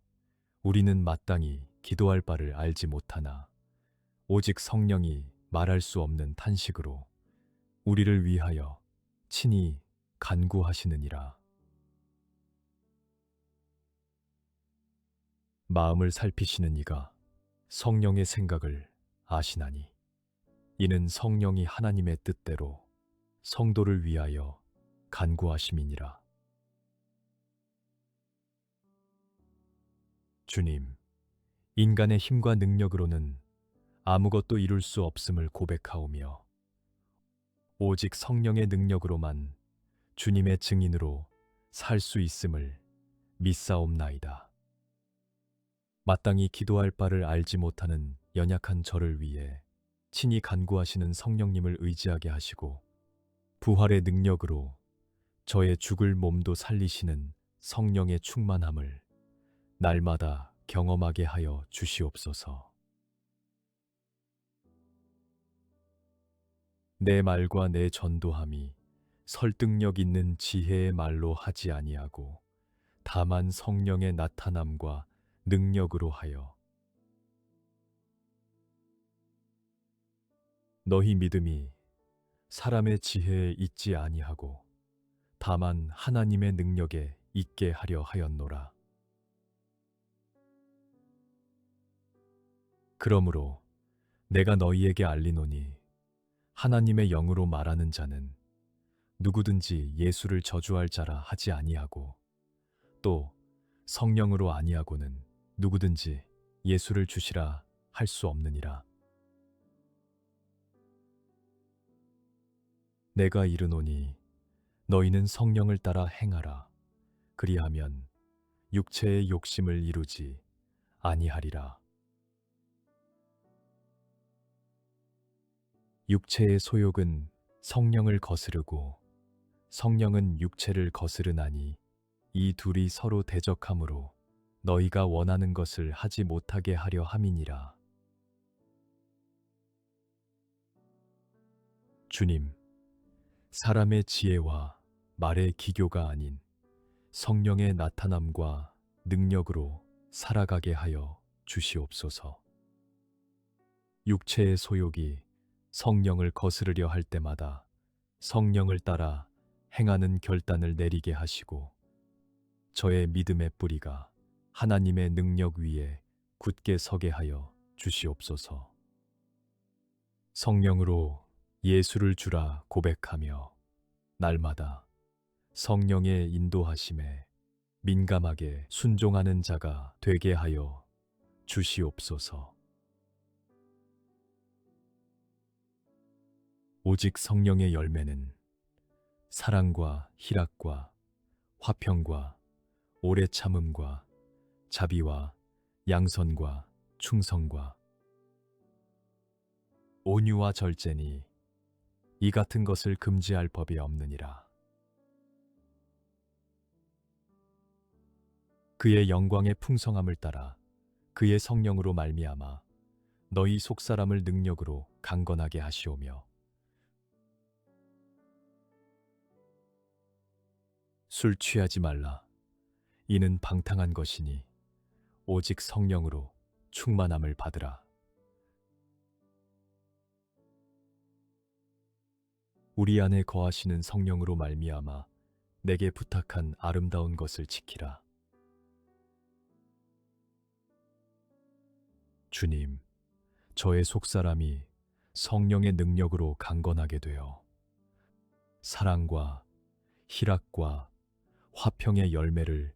우리는 마땅히 기도할 바를 알지 못하나 오직 성령이 말할 수 없는 탄식으로 우리를 위하여 친히 간구하시느니라. 마음을 살피시는 이가 성령의 생각을 아시나니 이는 성령이 하나님의 뜻대로 성도를 위하여 간구하심이니라. 주님, 인간의 힘과 능력으로는 아무것도 이룰 수 없음을 고백하오며 오직 성령의 능력으로만 주님의 증인으로 살 수 있음을 믿사옵나이다. 마땅히 기도할 바를 알지 못하는 연약한 저를 위해 친히 간구하시는 성령님을 의지하게 하시고 부활의 능력으로 저의 죽을 몸도 살리시는 성령의 충만함을 날마다 경험하게 하여 주시옵소서. 내 말과 내 전도함이 설득력 있는 지혜의 말로 하지 아니하고 다만 성령의 나타남과 능력으로 하여 너희 믿음이 사람의 지혜에 있지 아니하고 다만 하나님의 능력에 있게 하려 하였노라. 그러므로 내가 너희에게 알리노니 하나님의 영으로 말하는 자는 누구든지 예수를 저주할 자라 하지 아니하고 또 성령으로 아니하고는 누구든지 예수를 주시라 할 수 없느니라. 내가 이르노니 너희는 성령을 따라 행하라. 그리하면 육체의 욕심을 이루지 아니하리라. 육체의 소욕은 성령을 거스르고 성령은 육체를 거스르나니 이 둘이 서로 대적하므로 너희가 원하는 것을 하지 못하게 하려 함이니라. 주님, 사람의 지혜와 말의 기교가 아닌 성령의 나타남과 능력으로 살아가게 하여 주시옵소서. 육체의 소욕이 성령을 거스르려 할 때마다 성령을 따라 행하는 결단을 내리게 하시고 저의 믿음의 뿌리가 하나님의 능력 위에 굳게 서게 하여 주시옵소서. 성령으로 예수를 주라 고백하며 날마다 성령의 인도하심에 민감하게 순종하는 자가 되게 하여 주시옵소서. 오직 성령의 열매는 사랑과 희락과 화평과 오래 참음과 자비와 양선과 충성과 온유와 절제니 이 같은 것을 금지할 법이 없느니라. 그의 영광의 풍성함을 따라 그의 성령으로 말미암아 너희 속사람을 능력으로 강건하게 하시오며 술 취하지 말라. 이는 방탕한 것이니 오직 성령으로 충만함을 받으라. 우리 안에 거하시는 성령으로 말미암아 내게 부탁한 아름다운 것을 지키라. 주님, 저의 속사람이 성령의 능력으로 강건하게 되어 사랑과 희락과 화평의 열매를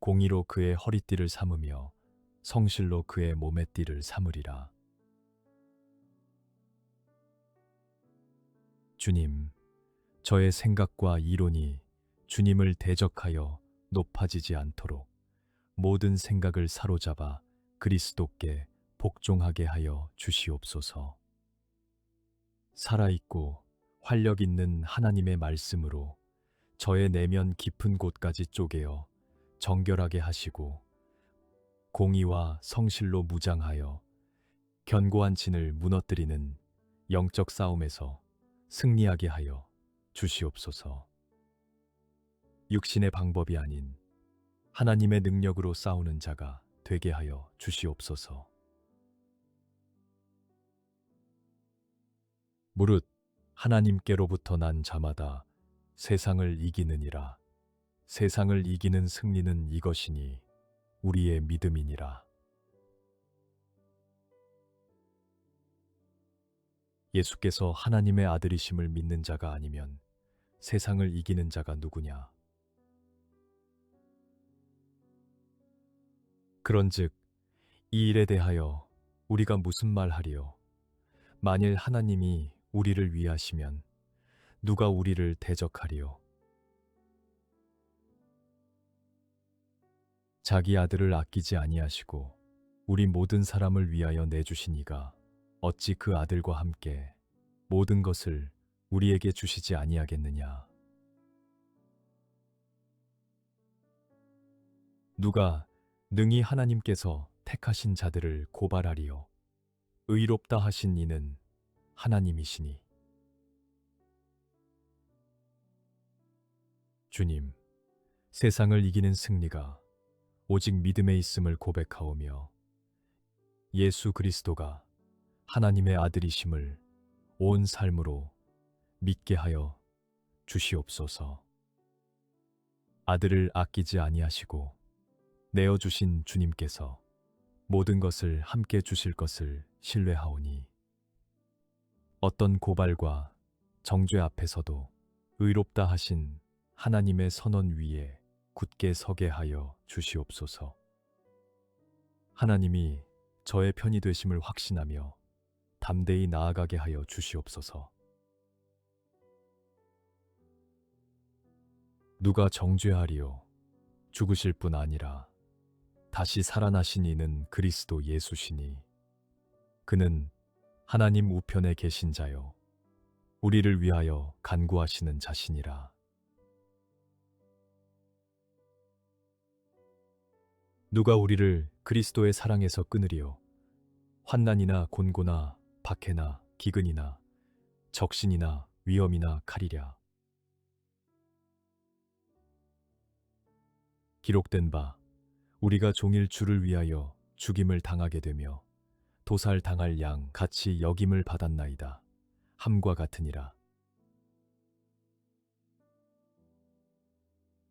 공의로 그의 허리띠를 삼으며 성실로 그의 몸의 띠를 삼으리라. 주님, 저의 생각과 이론이 주님을 대적하여 높아지지 않도록 모든 생각을 사로잡아 그리스도께 복종하게 하여 주시옵소서. 살아있고 활력 있는 하나님의 말씀으로 저의 내면 깊은 곳까지 쪼개어 정결하게 하시고 공의와 성실로 무장하여 견고한 진을 무너뜨리는 영적 싸움에서 승리하게 하여 주시옵소서. 육신의 방법이 아닌 하나님의 능력으로 싸우는 자가 되게 하여 주시옵소서. 무릇 하나님께로부터 난 자마다 세상을 이기느니라. 세상을 이기는 승리는 이것이니 우리의 믿음이니라. 예수께서 하나님의 아들이심을 믿는 자가 아니면 세상을 이기는 자가 누구냐? 그런즉 이 일에 대하여 우리가 무슨 말하리요? 만일 하나님이 우리를 위하시면 누가 우리를 대적하리요? 자기 아들을 아끼지 아니하시고 우리 모든 사람을 위하여 내주신 이가 어찌 그 아들과 함께 모든 것을 우리에게 주시지 아니하겠느냐? 누가 능히 하나님께서 택하신 자들을 고발하리요? 의롭다 하신 이는 하나님이시니. 주님, 세상을 이기는 승리가 오직 믿음에 있음을 고백하오며 예수 그리스도가 하나님의 아들이심을 온 삶으로 믿게 하여 주시옵소서. 아들을 아끼지 아니하시고 내어주신 주님께서 모든 것을 함께 주실 것을 신뢰하오니 어떤 고발과 정죄 앞에서도 의롭다 하신 하나님의 선언 위에 굳게 서게 하여 주시옵소서. 하나님이 저의 편이 되심을 확신하며 담대히 나아가게 하여 주시옵소서. 누가 정죄하리요? 죽으실 뿐 아니라 다시 살아나신 이는 그리스도 예수시니 그는 하나님 우편에 계신 자요 우리를 위하여 간구하시는 자시니라. 누가 우리를 그리스도의 사랑에서 끊으리요? 환난이나 곤고나 박해나 기근이나 적신이나 위험이나 칼이랴. 기록된 바 우리가 종일 주를 위하여 죽임을 당하게 되며 도살 당할 양 같이 여김을 받았나이다. 함과 같으니라.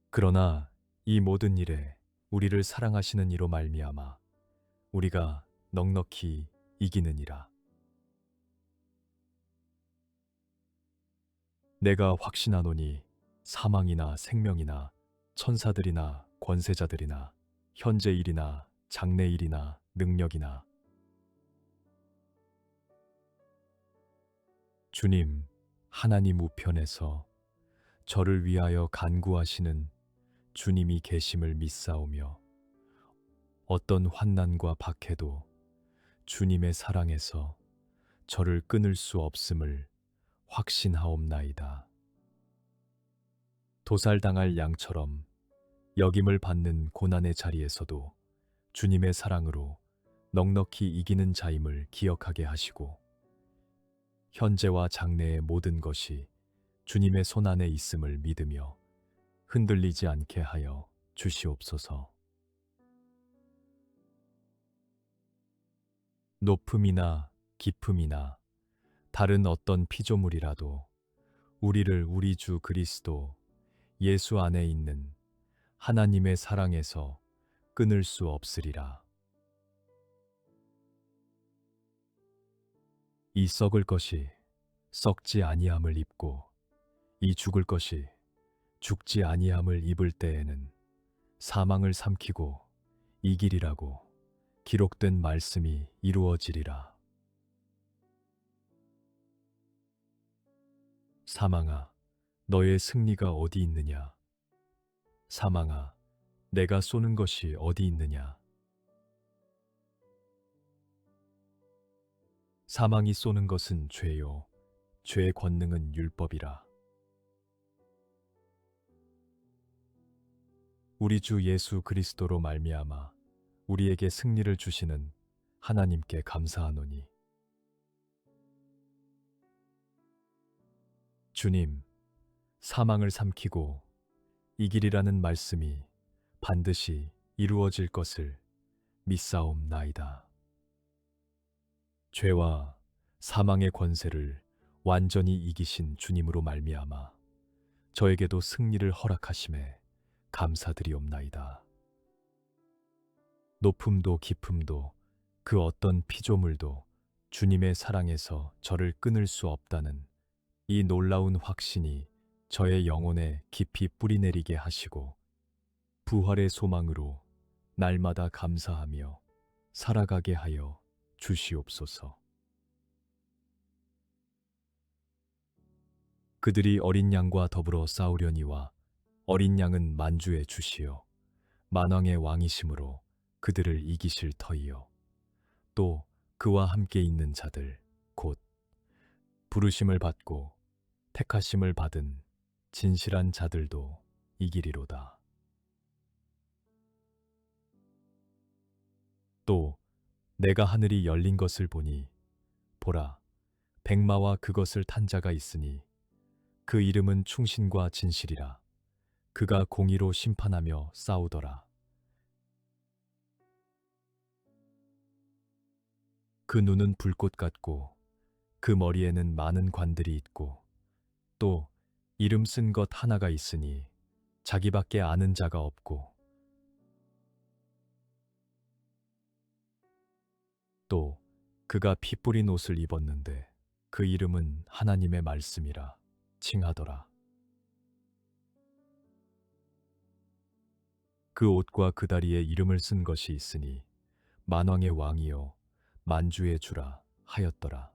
그러나 이 모든 일에 우리를 사랑하시는 이로 말미암아 우리가 넉넉히 이기느니라. 내가 확신하노니 사망이나 생명이나 천사들이나 권세자들이나 현재일이나 장래일이나 능력이나 주님 하나님 우편에서 저를 위하여 간구하시는 주님이 계심을 믿사오며 어떤 환난과 박해도 주님의 사랑에서 저를 끊을 수 없음을 확신하옵나이다. 도살당할 양처럼 역임을 받는 고난의 자리에서도 주님의 사랑으로 넉넉히 이기는 자임을 기억하게 하시고 현재와 장래의 모든 것이 주님의 손안에 있음을 믿으며 흔들리지 않게 하여 주시옵소서. 높음이나 깊음이나 다른 어떤 피조물이라도 우리를 우리 주 그리스도 예수 안에 있는 하나님의 사랑에서 끊을 수 없으리라. 이 썩을 것이 썩지 아니함을 입고 이 죽을 것이 죽지 아니함을 입을 때에는 사망을 삼키고 이기리라고 기록된 말씀이 이루어지리라. 사망아, 너의 승리가 어디 있느냐? 사망아, 내가 쏘는 것이 어디 있느냐? 사망이 쏘는 것은 죄요, 죄의 권능은 율법이라. 우리 주 예수 그리스도로 말미암아 우리에게 승리를 주시는 하나님께 감사하노니. 주님, 사망을 삼키고 이기리라는 말씀이 반드시 이루어질 것을 믿사옵나이다. 죄와 사망의 권세를 완전히 이기신 주님으로 말미암아 저에게도 승리를 허락하심에 감사드리옵나이다. 높음도 깊음도 그 어떤 피조물도 주님의 사랑에서 저를 끊을 수 없다는 이 놀라운 확신이 저의 영혼에 깊이 뿌리내리게 하시고 부활의 소망으로 날마다 감사하며 살아가게 하여 주시옵소서. 그들이 어린 양과 더불어 싸우려니와 어린 양은 만주의 주시요 만왕의 왕이심으로 그들을 이기실 터이요 또 그와 함께 있는 자들 곧 부르심을 받고 택하심을 받은 진실한 자들도 이기리로다. 또 내가 하늘이 열린 것을 보니 보라 백마와 그것을 탄 자가 있으니 그 이름은 충신과 진실이라. 그가 공의로 심판하며 싸우더라. 그 눈은 불꽃 같고 그 머리에는 많은 관들이 있고 또 이름 쓴 것 하나가 있으니 자기밖에 아는 자가 없고 또 그가 피 뿌린 옷을 입었는데 그 이름은 하나님의 말씀이라 칭하더라. 그 옷과 그 다리에 이름을 쓴 것이 있으니 만왕의 왕이요 만주의 주라 하였더라.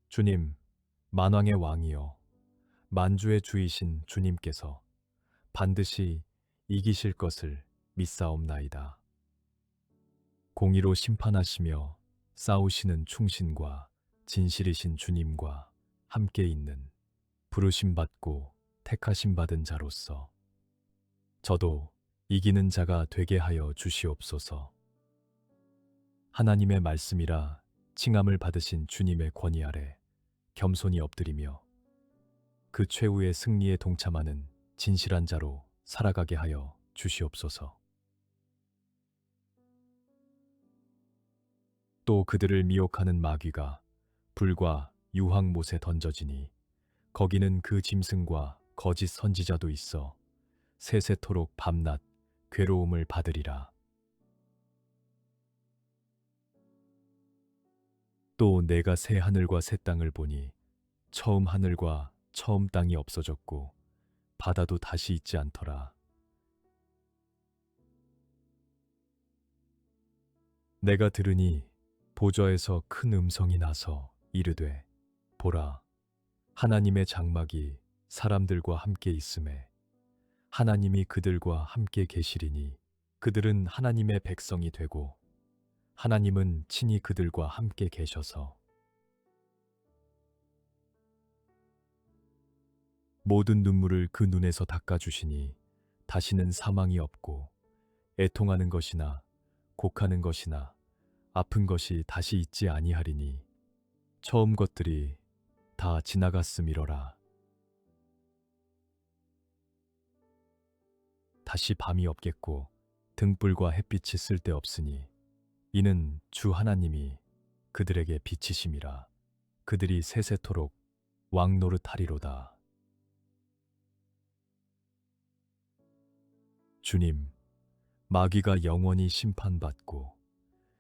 주님, 만왕의 왕이요 만주의 주이신 주님께서 반드시 이기실 것을 믿사옵나이다. 공의로 심판하시며 싸우시는 충신과 진실이신 주님과 함께 있는 부르심 받고 택하심 받은 자로서 저도 이기는 자가 되게 하여 주시옵소서. 하나님의 말씀이라 칭함을 받으신 주님의 권위 아래 겸손히 엎드리며 그 최후의 승리에 동참하는 진실한 자로 살아가게 하여 주시옵소서. 또 그들을 미혹하는 마귀가 불과 유황못에 던져지니 거기는 그 짐승과 거짓 선지자도 있어 세세토록 밤낮 괴로움을 받으리라. 또 내가 새 하늘과 새 땅을 보니 처음 하늘과 처음 땅이 없어졌고 바다도 다시 있지 않더라. 내가 들으니 보좌에서 큰 음성이 나서 이르되 보라 하나님의 장막이 사람들과 함께 있음에 하나님이 그들과 함께 계시리니 그들은 하나님의 백성이 되고 하나님은 친히 그들과 함께 계셔서 모든 눈물을 그 눈에서 닦아주시니 다시는 사망이 없고 애통하는 것이나 곡하는 것이나 아픈 것이 다시 있지 아니하리니 처음 것들이 다 지나갔음이로라. 다시 밤이 없겠고 등불과 햇빛이 쓸데없으니 이는 주 하나님이 그들에게 빛이심이라. 그들이 세세토록 왕노릇하리로다. 주님, 마귀가 영원히 심판받고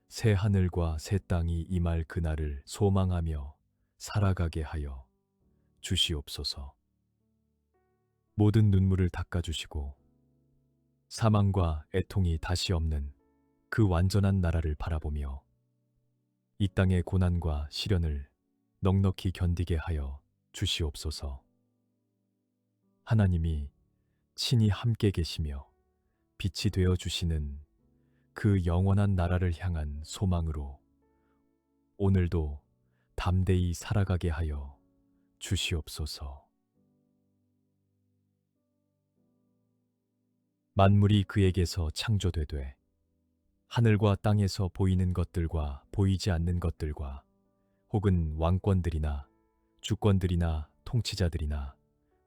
새 하늘과 새 땅이 임할 그날을 소망하며 살아가게 하여 주시옵소서. 모든 눈물을 닦아주시고 사망과 애통이 다시 없는 그 완전한 나라를 바라보며 이 땅의 고난과 시련을 넉넉히 견디게 하여 주시옵소서. 하나님이 친히 함께 계시며 빛이 되어 주시는 그 영원한 나라를 향한 소망으로 오늘도 담대히 살아가게 하여 주시옵소서. 만물이 그에게서 창조되되 하늘과 땅에서 보이는 것들과 보이지 않는 것들과 혹은 왕권들이나 주권들이나 통치자들이나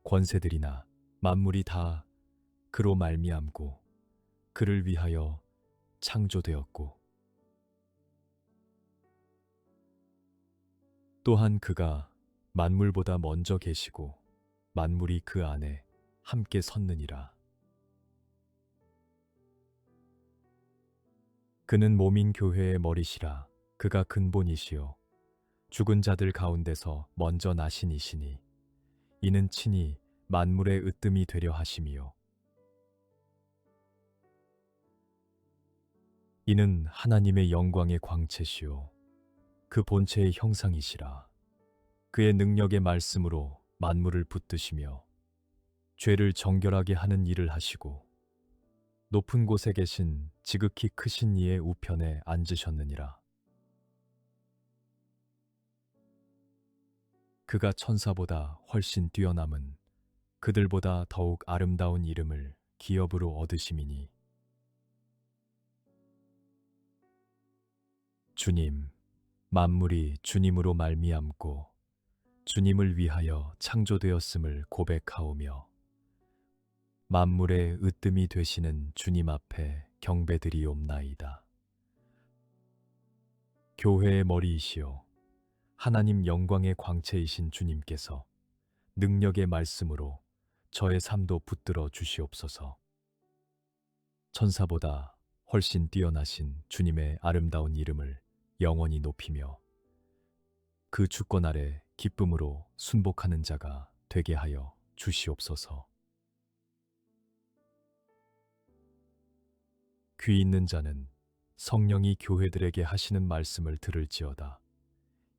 권세들이나 만물이 다 그로 말미암고 그를 위하여 창조되었고 또한 그가 만물보다 먼저 계시고 만물이 그 안에 함께 섰느니라. 그는 몸인 교회의 머리시라. 그가 근본이시요 죽은 자들 가운데서 먼저 나신 이시니 이는 친히 만물의 으뜸이 되려 하심이요 이는 하나님의 영광의 광채시요 그 본체의 형상이시라. 그의 능력의 말씀으로 만물을 붙드시며 죄를 정결하게 하는 일을 하시고 높은 곳에 계신 지극히 크신 이의 우편에 앉으셨느니라. 그가 천사보다 훨씬 뛰어남은 그들보다 더욱 아름다운 이름을 기업으로 얻으심이니 주님, 만물이 주님으로 말미암고 주님을 위하여 창조되었음을 고백하오며 만물의 으뜸이 되시는 주님 앞에 경배드리옵나이다. 교회의 머리이시요 하나님 영광의 광채이신 주님께서 능력의 말씀으로 저의 삶도 붙들어 주시옵소서. 천사보다 훨씬 뛰어나신 주님의 아름다운 이름을 영원히 높이며 그 주권 아래 기쁨으로 순복하는 자가 되게 하여 주시옵소서. 귀 있는 자는 성령이 교회들에게 하시는 말씀을 들을지어다.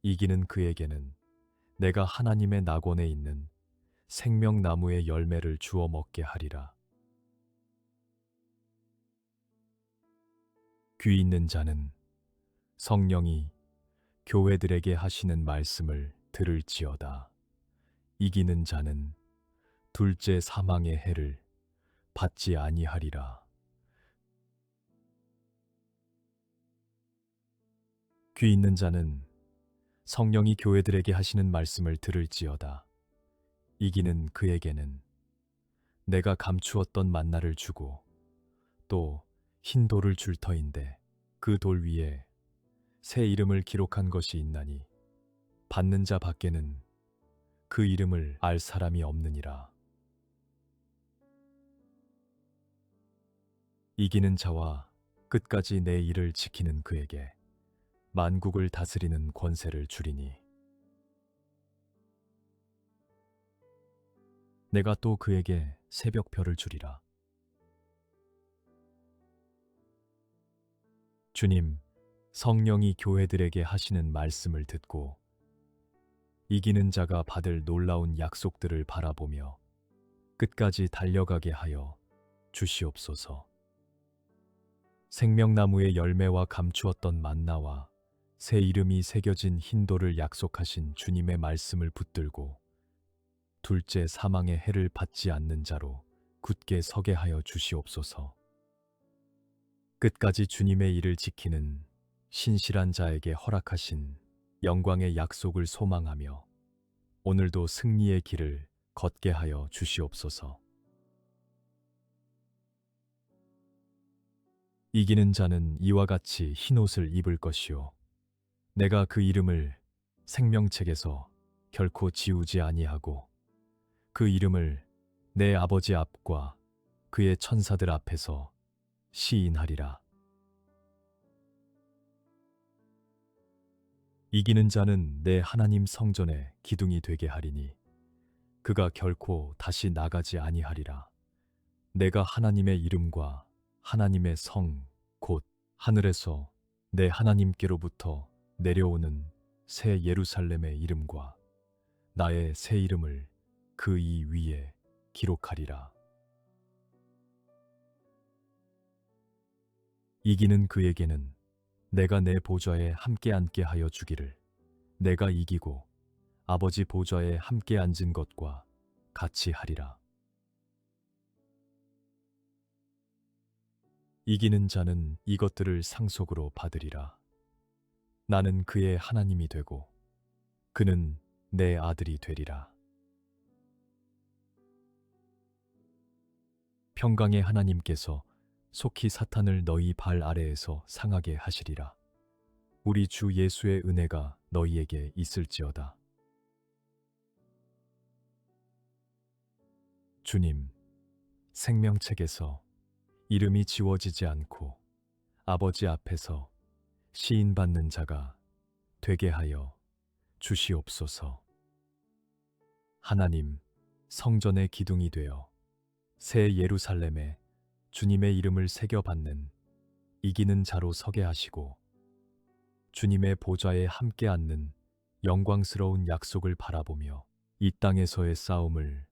이기는 그에게는 내가 하나님의 낙원에 있는 생명나무의 열매를 주어 먹게 하리라. 귀 있는 자는 성령이 교회들에게 하시는 말씀을 들을지어다. 이기는 자는 둘째 사망의 해를 받지 아니하리라. 귀 있는 자는 성령이 교회들에게 하시는 말씀을 들을지어다. 이기는 그에게는 내가 감추었던 만나를 주고 또 흰 돌을 줄 터인데 그 돌 위에 새 이름을 기록한 것이 있나니 받는 자 밖에는 그 이름을 알 사람이 없느니라. 이기는 자와 끝까지 내 일을 지키는 그에게 만국을 다스리는 권세를 주리니 내가 또 그에게 새벽별을 주리라. 주님, 성령이 교회들에게 하시는 말씀을 듣고 이기는 자가 받을 놀라운 약속들을 바라보며 끝까지 달려가게 하여 주시옵소서. 생명나무의 열매와 감추었던 만나와 새 이름이 새겨진 흰돌을 약속하신 주님의 말씀을 붙들고 둘째 사망의 해를 받지 않는 자로 굳게 서게 하여 주시옵소서. 끝까지 주님의 일을 지키는 신실한 자에게 허락하신 영광의 약속을 소망하며 오늘도 승리의 길을 걷게 하여 주시옵소서. 이기는 자는 이와 같이 흰옷을 입을 것이요 내가 그 이름을 생명책에서 결코 지우지 아니하고 그 이름을 내 아버지 앞과 그의 천사들 앞에서 시인하리라. 이기는 자는 내 하나님 성전의 기둥이 되게 하리니 그가 결코 다시 나가지 아니하리라. 내가 하나님의 이름과 하나님의 성, 곧 하늘에서 내 하나님께로부터 내려오는 새 예루살렘의 이름과 나의 새 이름을 그 이 위에 기록하리라. 이기는 그에게는 내가 내 보좌에 함께 앉게 하여 주기를, 내가 이기고 아버지 보좌에 함께 앉은 것과 같이 하리라. 이기는 자는 이것들을 상속으로 받으리라. 나는 그의 하나님이 되고 그는 내 아들이 되리라. 평강의 하나님께서 속히 사탄을 너희 발 아래에서 상하게 하시리라. 우리 주 예수의 은혜가 너희에게 있을지어다. 주님, 생명책에서 이름이 지워지지 않고 아버지 앞에서 시인받는 자가 되게 하여 주시옵소서. 하나님, 성전의 기둥이 되어 새 예루살렘에 주님의 이름을 새겨받는 이기는 자로 서게 하시고 주님의 보좌에 함께 앉는 영광스러운 약속을 바라보며 이 땅에서의 싸움을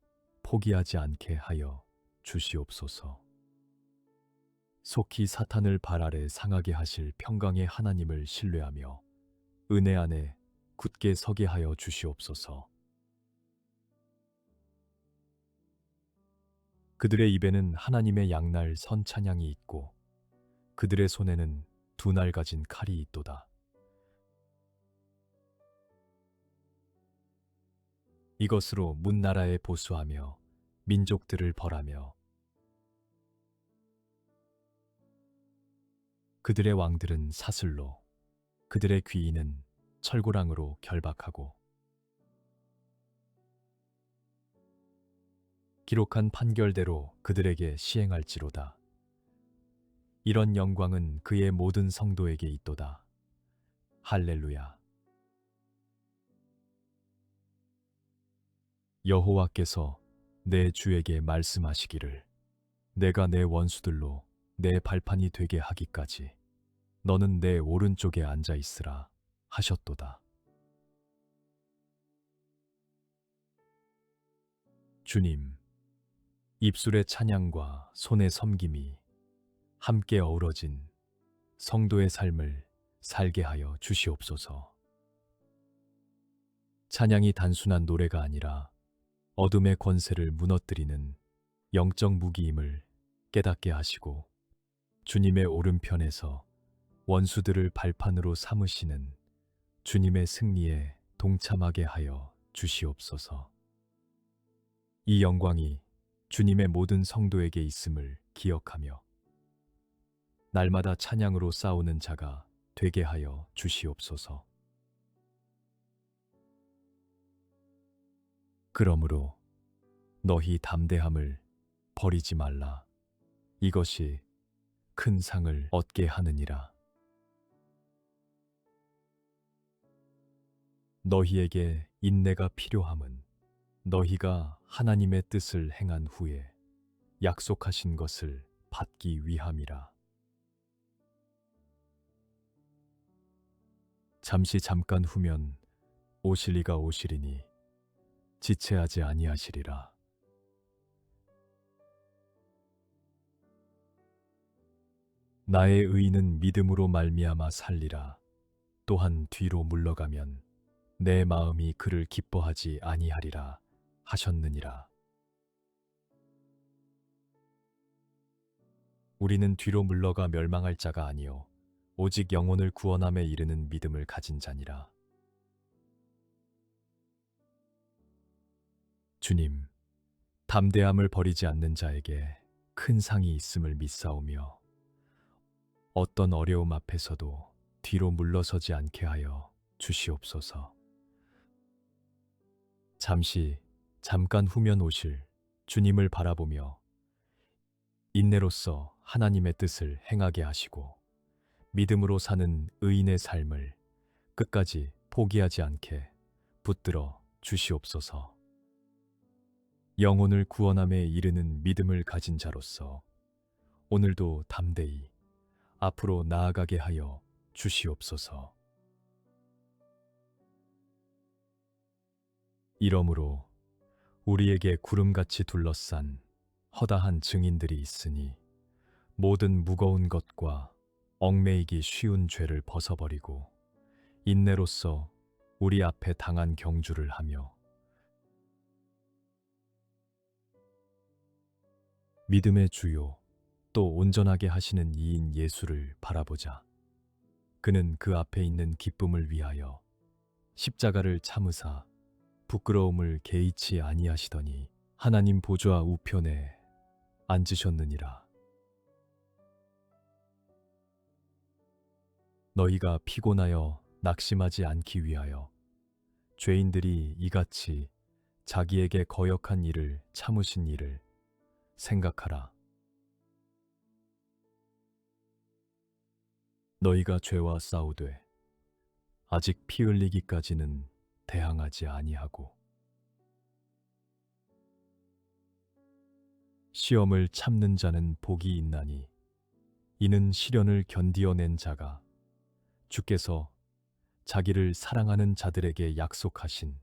포기하지 않게 하여 주시옵소서. 속히 사탄을 발 아래 상하게 하실 평강의 하나님을 신뢰하며 은혜 안에 굳게 서게 하여 주시옵소서. 그들의 입에는 하나님의 양날 선 찬양이 있고 그들의 손에는 두 날 가진 칼이 있도다. 이것으로 문나라에 보수하며 민족들을 벌하며 그들의 왕들은 사슬로 그들의 귀인은 철고랑으로 결박하고 기록한 판결대로 그들에게 시행할지로다. 이런 영광은 그의 모든 성도에게 있도다. 할렐루야. 여호와께서 내 주에게 말씀하시기를 내가 내 원수들로 내 발판이 되게 하기까지 너는 내 오른쪽에 앉아 있으라 하셨도다. 주님, 입술의 찬양과 손의 섬김이 함께 어우러진 성도의 삶을 살게 하여 주시옵소서. 찬양이 단순한 노래가 아니라 어둠의 권세를 무너뜨리는 영적 무기임을 깨닫게 하시고 주님의 오른편에서 원수들을 발판으로 삼으시는 주님의 승리에 동참하게 하여 주시옵소서. 이 영광이 주님의 모든 성도에게 있음을 기억하며 날마다 찬양으로 싸우는 자가 되게 하여 주시옵소서. 그러므로 너희 담대함을 버리지 말라. 이것이 큰 상을 얻게 하느니라. 너희에게 인내가 필요함은 너희가 하나님의 뜻을 행한 후에 약속하신 것을 받기 위함이라. 잠깐 후면 오실 이가 오시리니 지체하지 아니하시리라. 나의 의인은 믿음으로 말미암아 살리라. 또한 뒤로 물러가면 내 마음이 그를 기뻐하지 아니하리라 하셨느니라. 우리는 뒤로 물러가 멸망할 자가 아니요 오직 영혼을 구원함에 이르는 믿음을 가진 자니라. 주님, 담대함을 버리지 않는 자에게 큰 상이 있음을 믿사오며 어떤 어려움 앞에서도 뒤로 물러서지 않게 하여 주시옵소서. 잠깐 후면 오실 주님을 바라보며 인내로써 하나님의 뜻을 행하게 하시고 믿음으로 사는 의인의 삶을 끝까지 포기하지 않게 붙들어 주시옵소서. 영혼을 구원함에 이르는 믿음을 가진 자로서 오늘도 담대히 앞으로 나아가게 하여 주시옵소서. 이러므로 우리에게 구름같이 둘러싼 허다한 증인들이 있으니 모든 무거운 것과 얽매이기 쉬운 죄를 벗어버리고 인내로써 우리 앞에 당한 경주를 하며 믿음의 주요 또 온전하게 하시는 이인 예수를 바라보자. 그는 그 앞에 있는 기쁨을 위하여 십자가를 참으사 부끄러움을 개의치 아니하시더니 하나님 보좌 우편에 앉으셨느니라. 너희가 피곤하여 낙심하지 않기 위하여 죄인들이 이같이 자기에게 거역한 일을 참으신 일을 생각하라. 너희가 죄와 싸우되 아직 피 흘리기까지는 대항하지 아니하고 시험을 참는 자는 복이 있나니 이는 시련을 견디어낸 자가 주께서 자기를 사랑하는 자들에게 약속하신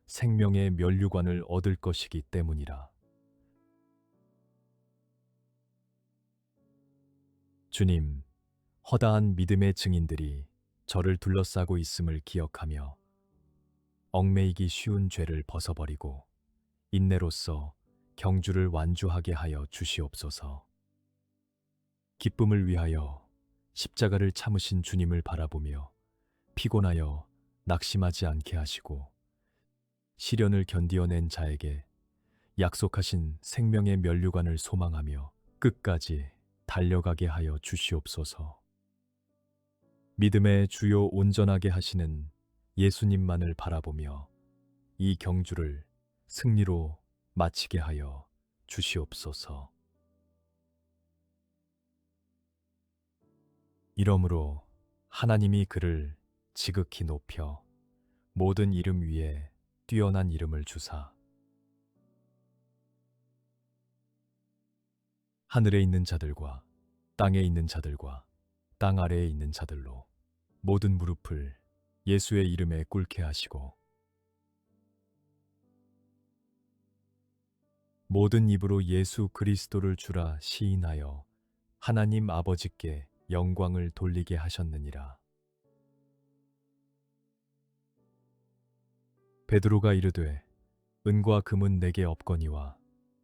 생명의 면류관을 얻을 것이기 때문이라. 주님, 허다한 믿음의 증인들이 저를 둘러싸고 있음을 기억하며 얽매이기 쉬운 죄를 벗어버리고 인내로써 경주를 완주하게 하여 주시옵소서. 기쁨을 위하여 십자가를 참으신 주님을 바라보며 피곤하여 낙심하지 않게 하시고 시련을 견디어낸 자에게 약속하신 생명의 면류관을 소망하며 끝까지 달려가게 하여 주시옵소서. 믿음의 주요 온전하게 하시는 예수님만을 바라보며 이 경주를 승리로 마치게 하여 주시옵소서. 이러므로 하나님이 그를 지극히 높여 모든 이름 위에 뛰어난 이름을 주사 하늘에 있는 자들과 땅에 있는 자들과 땅 아래에 있는 자들로 모든 무릎을 예수의 이름에 꿇게 하시고 모든 입으로 예수 그리스도를 주라 시인하여 하나님 아버지께 영광을 돌리게 하셨느니라. 베드로가 이르되 은과 금은 내게 없거니와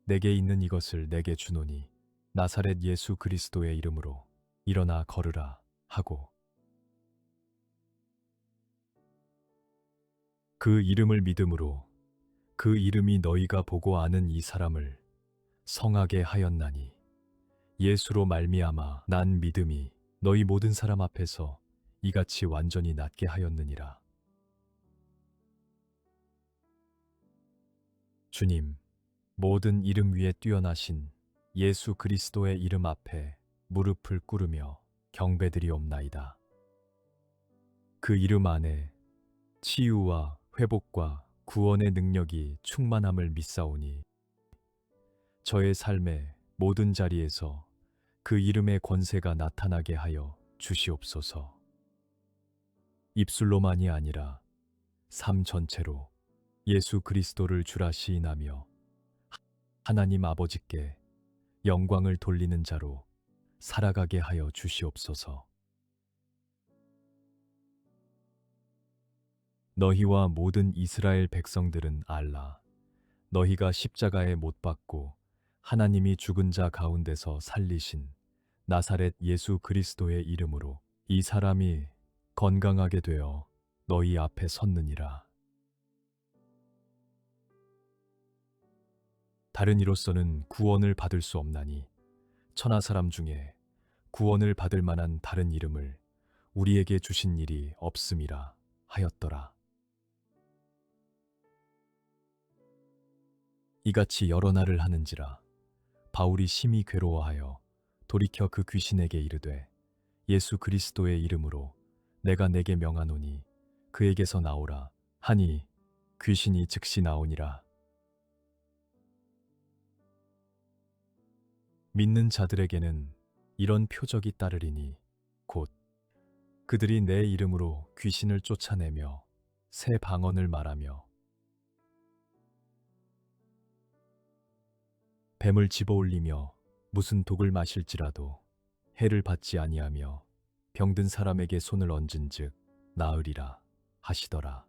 내게 있는 이것을 내게 주노니 나사렛 예수 그리스도의 이름으로 일어나 걸으라 하고 그 이름을 믿음으로 그 이름이 너희가 보고 아는 이 사람을 성하게 하였나니 예수로 말미암아 난 믿음이 너희 모든 사람 앞에서 이같이 완전히 낫게 하였느니라. 주님, 모든 이름 위에 뛰어나신 예수 그리스도의 이름 앞에 무릎을 꿇으며 경배드리옵나이다. 그 이름 안에 치유와 회복과 구원의 능력이 충만함을 믿사오니 저의 삶의 모든 자리에서 그 이름의 권세가 나타나게 하여 주시옵소서. 입술로만이 아니라 삶 전체로 예수 그리스도를 주라 시인하며 하나님 아버지께 영광을 돌리는 자로 살아가게 하여 주시옵소서. 너희와 모든 이스라엘 백성들은 알라. 너희가 십자가에 못 박고 하나님이 죽은 자 가운데서 살리신 나사렛 예수 그리스도의 이름으로 이 사람이 건강하게 되어 너희 앞에 섰느니라. 다른 이로서는 구원을 받을 수 없나니 천하 사람 중에 구원을 받을 만한 다른 이름을 우리에게 주신 일이 없음이라 하였더라. 이같이 여러 날을 하는지라 바울이 심히 괴로워하여 돌이켜 그 귀신에게 이르되 예수 그리스도의 이름으로 내가 내게 명하노니 그에게서 나오라 하니 귀신이 즉시 나오니라. 믿는 자들에게는 이런 표적이 따르리니 곧 그들이 내 이름으로 귀신을 쫓아내며 새 방언을 말하며 뱀을 집어올리며 무슨 독을 마실지라도 해를 받지 아니하며 병든 사람에게 손을 얹은즉 나으리라 하시더라.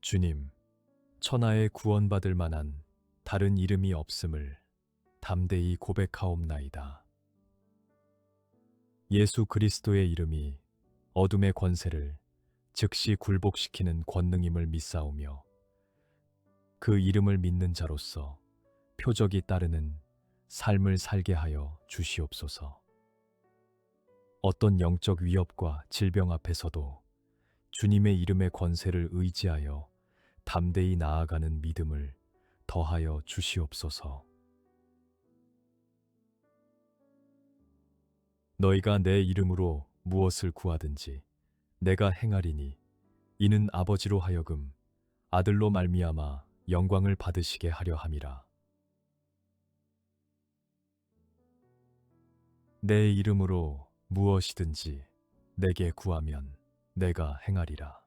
주님, 천하에 구원받을 만한 다른 이름이 없음을 담대히 고백하옵나이다. 예수 그리스도의 이름이 어둠의 권세를 즉시 굴복시키는 권능임을 믿사오며 그 이름을 믿는 자로서 표적이 따르는 삶을 살게 하여 주시옵소서. 어떤 영적 위협과 질병 앞에서도 주님의 이름의 권세를 의지하여 담대히 나아가는 믿음을 더하여 주시옵소서. 너희가 내 이름으로 무엇을 구하든지 내가 행하리니 이는 아버지로 하여금 아들로 말미암아 영광을 받으시게 하려 함이라. 내 이름으로 무엇이든지 내게 구하면 내가 행하리라.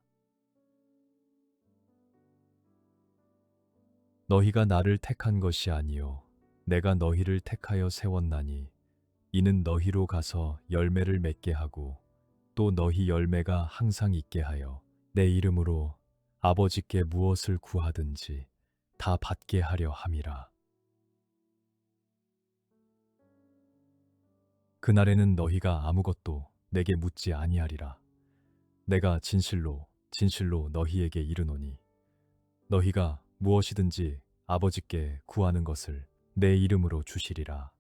너희가 나를 택한 것이 아니요 내가 너희를 택하여 세웠나니 이는 너희로 가서 열매를 맺게 하고 또 너희 열매가 항상 있게 하여 내 이름으로 아버지께 무엇을 구하든지 다 받게 하려 함이라. 그날에는 너희가 아무것도 내게 묻지 아니하리라. 내가 진실로 진실로 너희에게 이르노니 너희가 무엇이든지 아버지께 구하는 것을 내 이름으로 주시리라.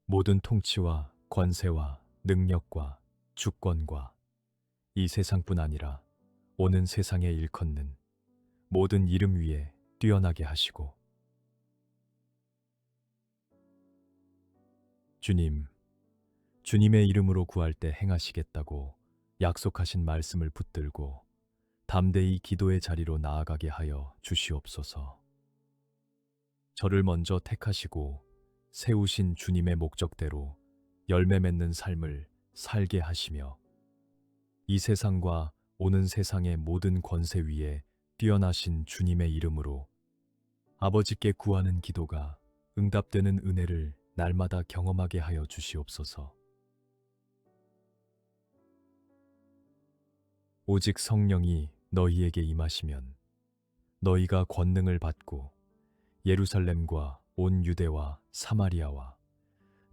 모든 통치와 권세와 능력과 주권과 이 세상뿐 아니라 오는 세상에 일컫는 모든 이름 위에 뛰어나게 하시고 주님, 주님의 이름으로 구할 때 행하시겠다고 약속하신 말씀을 붙들고 담대히 기도의 자리로 나아가게 하여 주시옵소서. 저를 먼저 택하시고 세우신 주님의 목적대로 열매 맺는 삶을 살게 하시며 이 세상과 오는 세상의 모든 권세 위에 뛰어나신 주님의 이름으로 아버지께 구하는 기도가 응답되는 은혜를 날마다 경험하게 하여 주시옵소서. 오직 성령이 너희에게 임하시면 너희가 권능을 받고 예루살렘과 온 유대와 사마리아와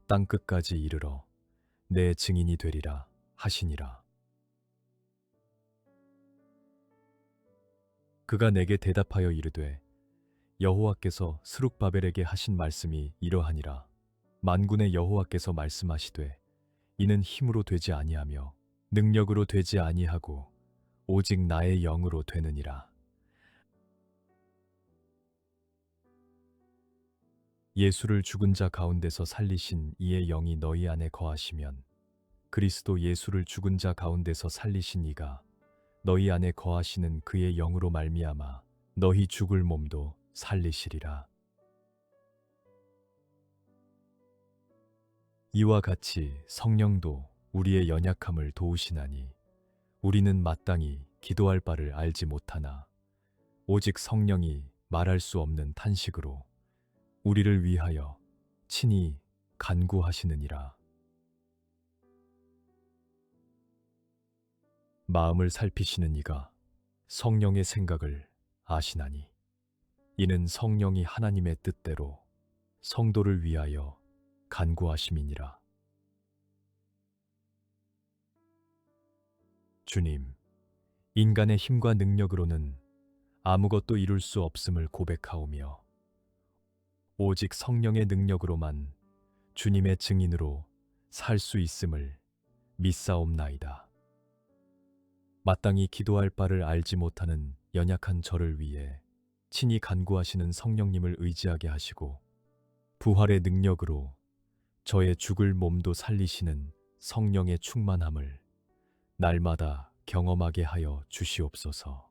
땅 끝까지 이르러 내 증인이 되리라 하시니라. 그가 내게 대답하여 이르되 여호와께서 스룹바벨에게 하신 말씀이 이러하니라. 만군의 여호와께서 말씀하시되 이는 힘으로 되지 아니하며 능력으로 되지 아니하고 오직 나의 영으로 되느니라. 예수를 죽은 자 가운데서 살리신 이의 영이 너희 안에 거하시면 그리스도 예수를 죽은 자 가운데서 살리신 이가 너희 안에 거하시는 그의 영으로 말미암아 너희 죽을 몸도 살리시리라. 이와 같이 성령도 우리의 연약함을 도우시나니 우리는 마땅히 기도할 바를 알지 못하나 오직 성령이 말할 수 없는 탄식으로 우리를 위하여 친히 간구하시느니라. 마음을 살피시는 이가 성령의 생각을 아시나니 이는 성령이 하나님의 뜻대로 성도를 위하여 간구하심이니라. 주님, 인간의 힘과 능력으로는 아무것도 이룰 수 없음을 고백하오며 오직 성령의 능력으로만 주님의 증인으로 살 수 있음을 믿사옵나이다. 마땅히 기도할 바를 알지 못하는 연약한 저를 위해 친히 간구하시는 성령님을 의지하게 하시고 부활의 능력으로 저의 죽을 몸도 살리시는 성령의 충만함을 날마다 경험하게 하여 주시옵소서.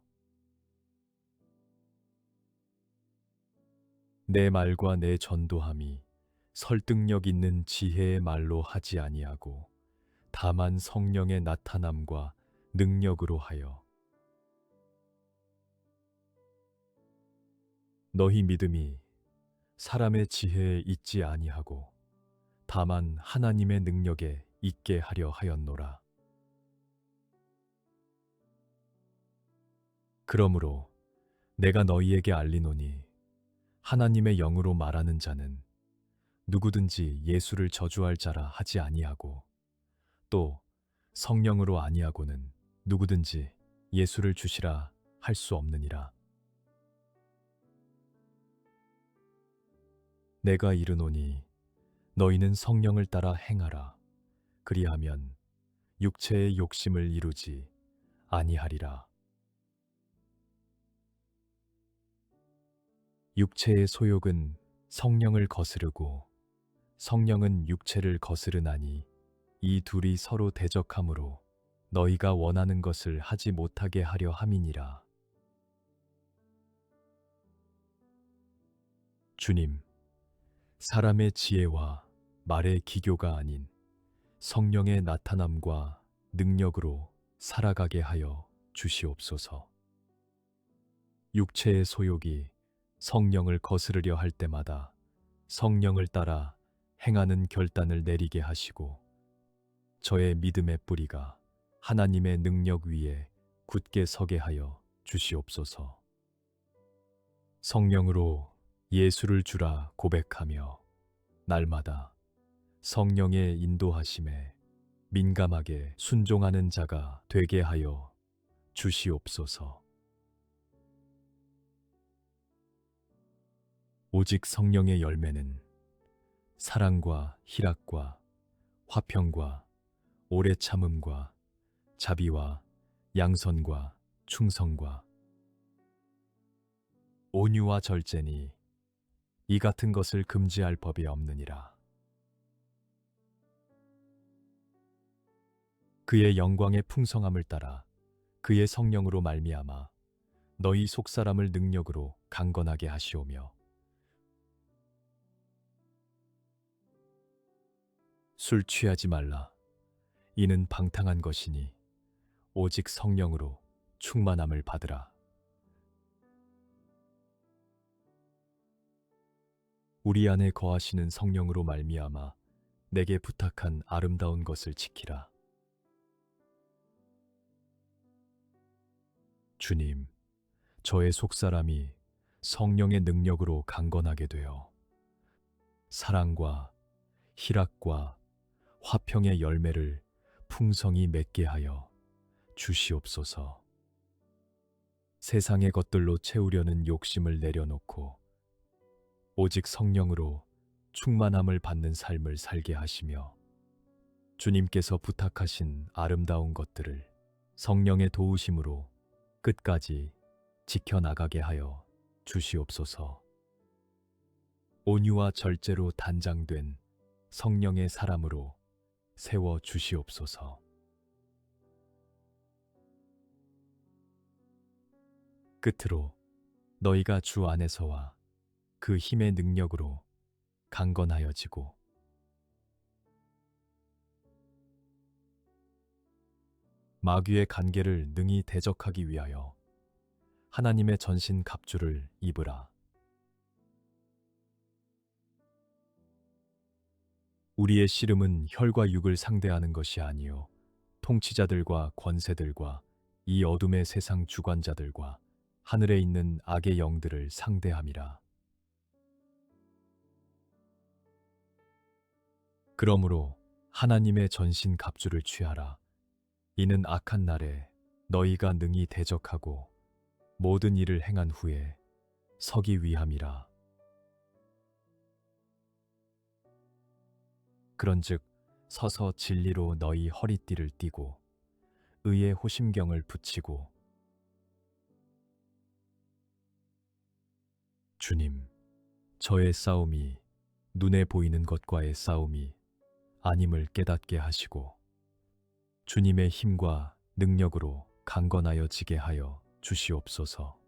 내 말과 내 전도함이 설득력 있는 지혜의 말로 하지 아니하고 다만 성령의 나타남과 능력으로 하여 너희 믿음이 사람의 지혜에 있지 아니하고 다만 하나님의 능력에 있게 하려 하였노라. 그러므로 내가 너희에게 알리노니 하나님의 영으로 말하는 자는 누구든지 예수를 저주할 자라 하지 아니하고 또 성령으로 아니하고는 누구든지 예수를 주시라 할 수 없느니라. 내가 이르노니 너희는 성령을 따라 행하라. 그리하면 육체의 욕심을 이루지 아니하리라. 육체의 소욕은 성령을 거스르고 성령은 육체를 거스르나니 이 둘이 서로 대적하므로 너희가 원하는 것을 하지 못하게 하려 함이니라. 주님, 사람의 지혜와 말의 기교가 아닌 성령의 나타남과 능력으로 살아가게 하여 주시옵소서. 육체의 소욕이 성령을 거스르려 할 때마다 성령을 따라 행하는 결단을 내리게 하시고 저의 믿음의 뿌리가 하나님의 능력 위에 굳게 서게 하여 주시옵소서. 성령으로 예수를 주라 고백하며 날마다 성령의 인도하심에 민감하게 순종하는 자가 되게 하여 주시옵소서. 오직 성령의 열매는 사랑과 희락과 화평과 오래 참음과 자비와 양선과 충성과 온유와 절제니 이 같은 것을 금지할 법이 없느니라. 그의 영광의 풍성함을 따라 그의 성령으로 말미암아 너희 속사람을 능력으로 강건하게 하시오며 술 취하지 말라. 이는 방탕한 것이니 오직 성령으로 충만함을 받으라. 우리 안에 거하시는 성령으로 말미암아 내게 부탁한 아름다운 것을 지키라. 주님, 저의 속사람이 성령의 능력으로 강건하게 되어 사랑과 희락과 화평의 열매를 풍성히 맺게 하여 주시옵소서. 세상의 것들로 채우려는 욕심을 내려놓고 오직 성령으로 충만함을 받는 삶을 살게 하시며 주님께서 부탁하신 아름다운 것들을 성령의 도우심으로 끝까지 지켜나가게 하여 주시옵소서. 온유와 절제로 단장된 성령의 사람으로 세워 주시옵소서. 끝으로 너희가 주 안에서와 그 힘의 능력으로 강건하여지고 마귀의 간계를 능히 대적하기 위하여 하나님의 전신 갑주를 입으라. 우리의 씨름은 혈과 육을 상대하는 것이 아니요 통치자들과 권세들과 이 어둠의 세상 주관자들과 하늘에 있는 악의 영들을 상대함이라. 그러므로 하나님의 전신 갑주를 취하라. 이는 악한 날에 너희가 능히 대적하고 모든 일을 행한 후에 서기 위함이라. 그런즉 서서 진리로 너희 허리띠를 띠고 의의 호심경을 붙이고 주님, 저의 싸움이 눈에 보이는 것과의 싸움이 아님을 깨닫게 하시고 주님의 힘과 능력으로 강건하여 지게 하여 주시옵소서.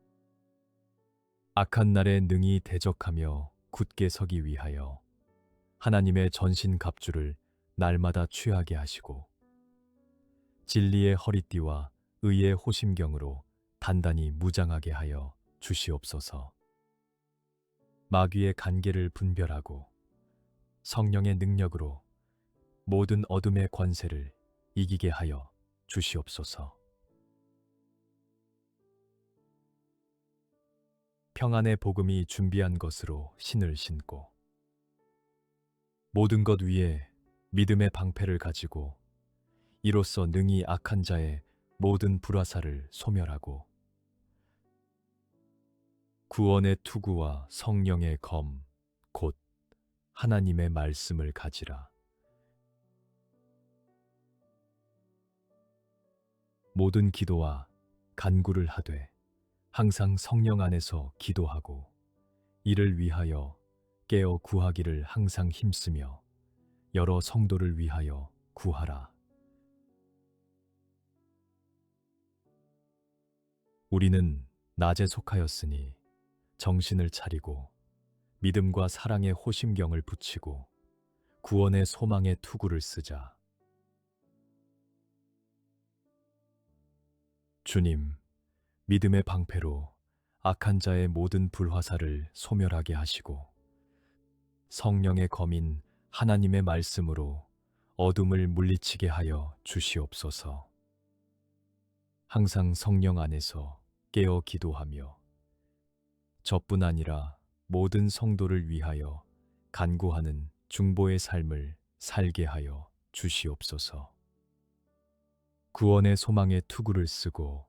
악한 날에 능히 대적하며 굳게 서기 위하여 하나님의 전신 갑주를 날마다 취하게 하시고 진리의 허리띠와 의의 호심경으로 단단히 무장하게 하여 주시옵소서. 마귀의 간계를 분별하고 성령의 능력으로 모든 어둠의 권세를 이기게 하여 주시옵소서. 평안의 복음이 준비한 것으로 신을 신고 모든 것 위에 믿음의 방패를 가지고 이로써 능히 악한 자의 모든 불화살을 소멸하고 구원의 투구와 성령의 검, 곧 하나님의 말씀을 가지라. 모든 기도와 간구를 하되 항상 성령 안에서 기도하고 이를 위하여 깨어 구하기를 항상 힘쓰며 여러 성도를 위하여 구하라. 우리는 낮에 속하였으니 정신을 차리고 믿음과 사랑의 호심경을 붙이고 구원의 소망의 투구를 쓰자. 주님, 믿음의 방패로 악한 자의 모든 불화살을 소멸하게 하시고 성령의 검인 하나님의 말씀으로 어둠을 물리치게 하여 주시옵소서. 항상 성령 안에서 깨어 기도하며 저뿐 아니라 모든 성도를 위하여 간구하는 중보의 삶을 살게 하여 주시옵소서. 구원의 소망의 투구를 쓰고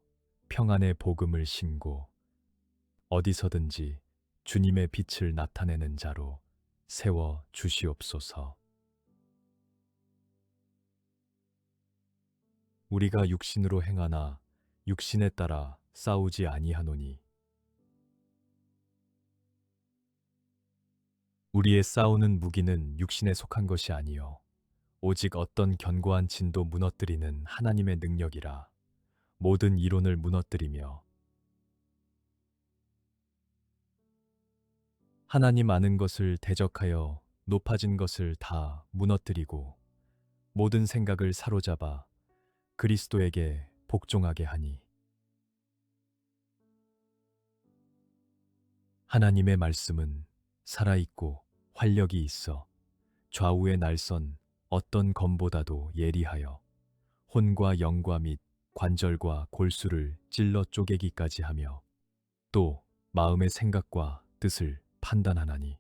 평안의 복음을 신고 어디서든지 주님의 빛을 나타내는 자로 세워 주시옵소서. 우리가 육신으로 행하나 육신에 따라 싸우지 아니하노니 우리의 싸우는 무기는 육신에 속한 것이 아니요 오직 어떤 견고한 진도 무너뜨리는 하나님의 능력이라. 모든 이론을 무너뜨리며 하나님 아는 것을 대적하여 높아진 것을 다 무너뜨리고 모든 생각을 사로잡아 그리스도에게 복종하게 하니 하나님의 말씀은 살아있고 활력이 있어 좌우의 날선 어떤 검보다도 예리하여 혼과 영과 및 관절과 골수를 찔러 쪼개기까지 하며 또 마음의 생각과 뜻을 판단하나니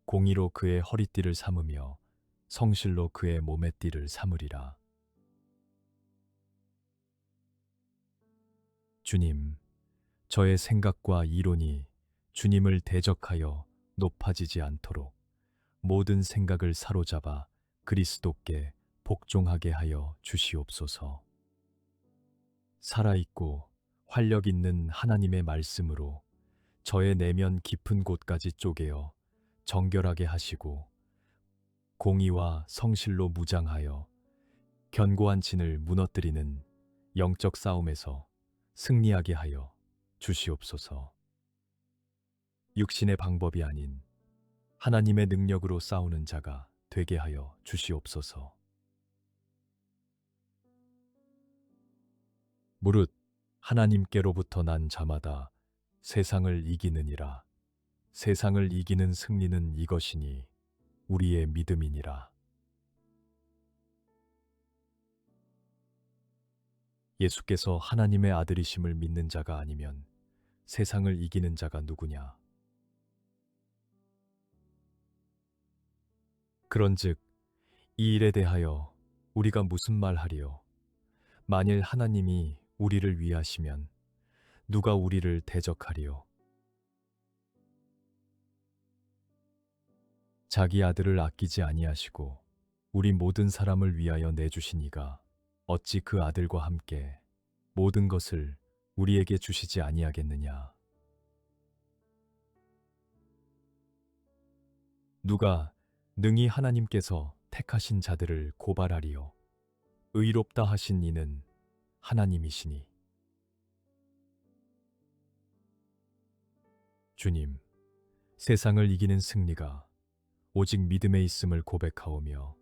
공의로 그의 허리띠를 삼으며 성실로 그의 몸의 띠를 삼으리라. 주님, 저의 생각과 이론이 주님을 대적하여 높아지지 않도록 모든 생각을 사로잡아 그리스도께 복종하게 하여 주시옵소서. 살아있고 활력 있는 하나님의 말씀으로 저의 내면 깊은 곳까지 쪼개어 정결하게 하시고 공의와 성실로 무장하여 견고한 진을 무너뜨리는 영적 싸움에서 승리하게 하여 주시옵소서. 육신의 방법이 아닌 하나님의 능력으로 싸우는 자가 되게 하여 주시옵소서. 무릇 하나님께로부터 난 자마다 세상을 이기느니라. 세상을 이기는 승리는 이것이니 우리의 믿음이니라. 예수께서 하나님의 아들이심을 믿는 자가 아니면 세상을 이기는 자가 누구냐? 그런즉 이 일에 대하여 우리가 무슨 말하리요? 만일 하나님이 우리를 위하시면 누가 우리를 대적하리요? 자기 아들을 아끼지 아니하시고 우리 모든 사람을 위하여 내주신 이가 어찌 그 아들과 함께 모든 것을 우리에게 주시지 아니하겠느냐? 누가 능히 하나님께서 택하신 자들을 고발하리요? 의롭다 하신 이는 하나님이시니 주님, 세상을 이기는 승리가 오직 믿음에 있음을 고백하오며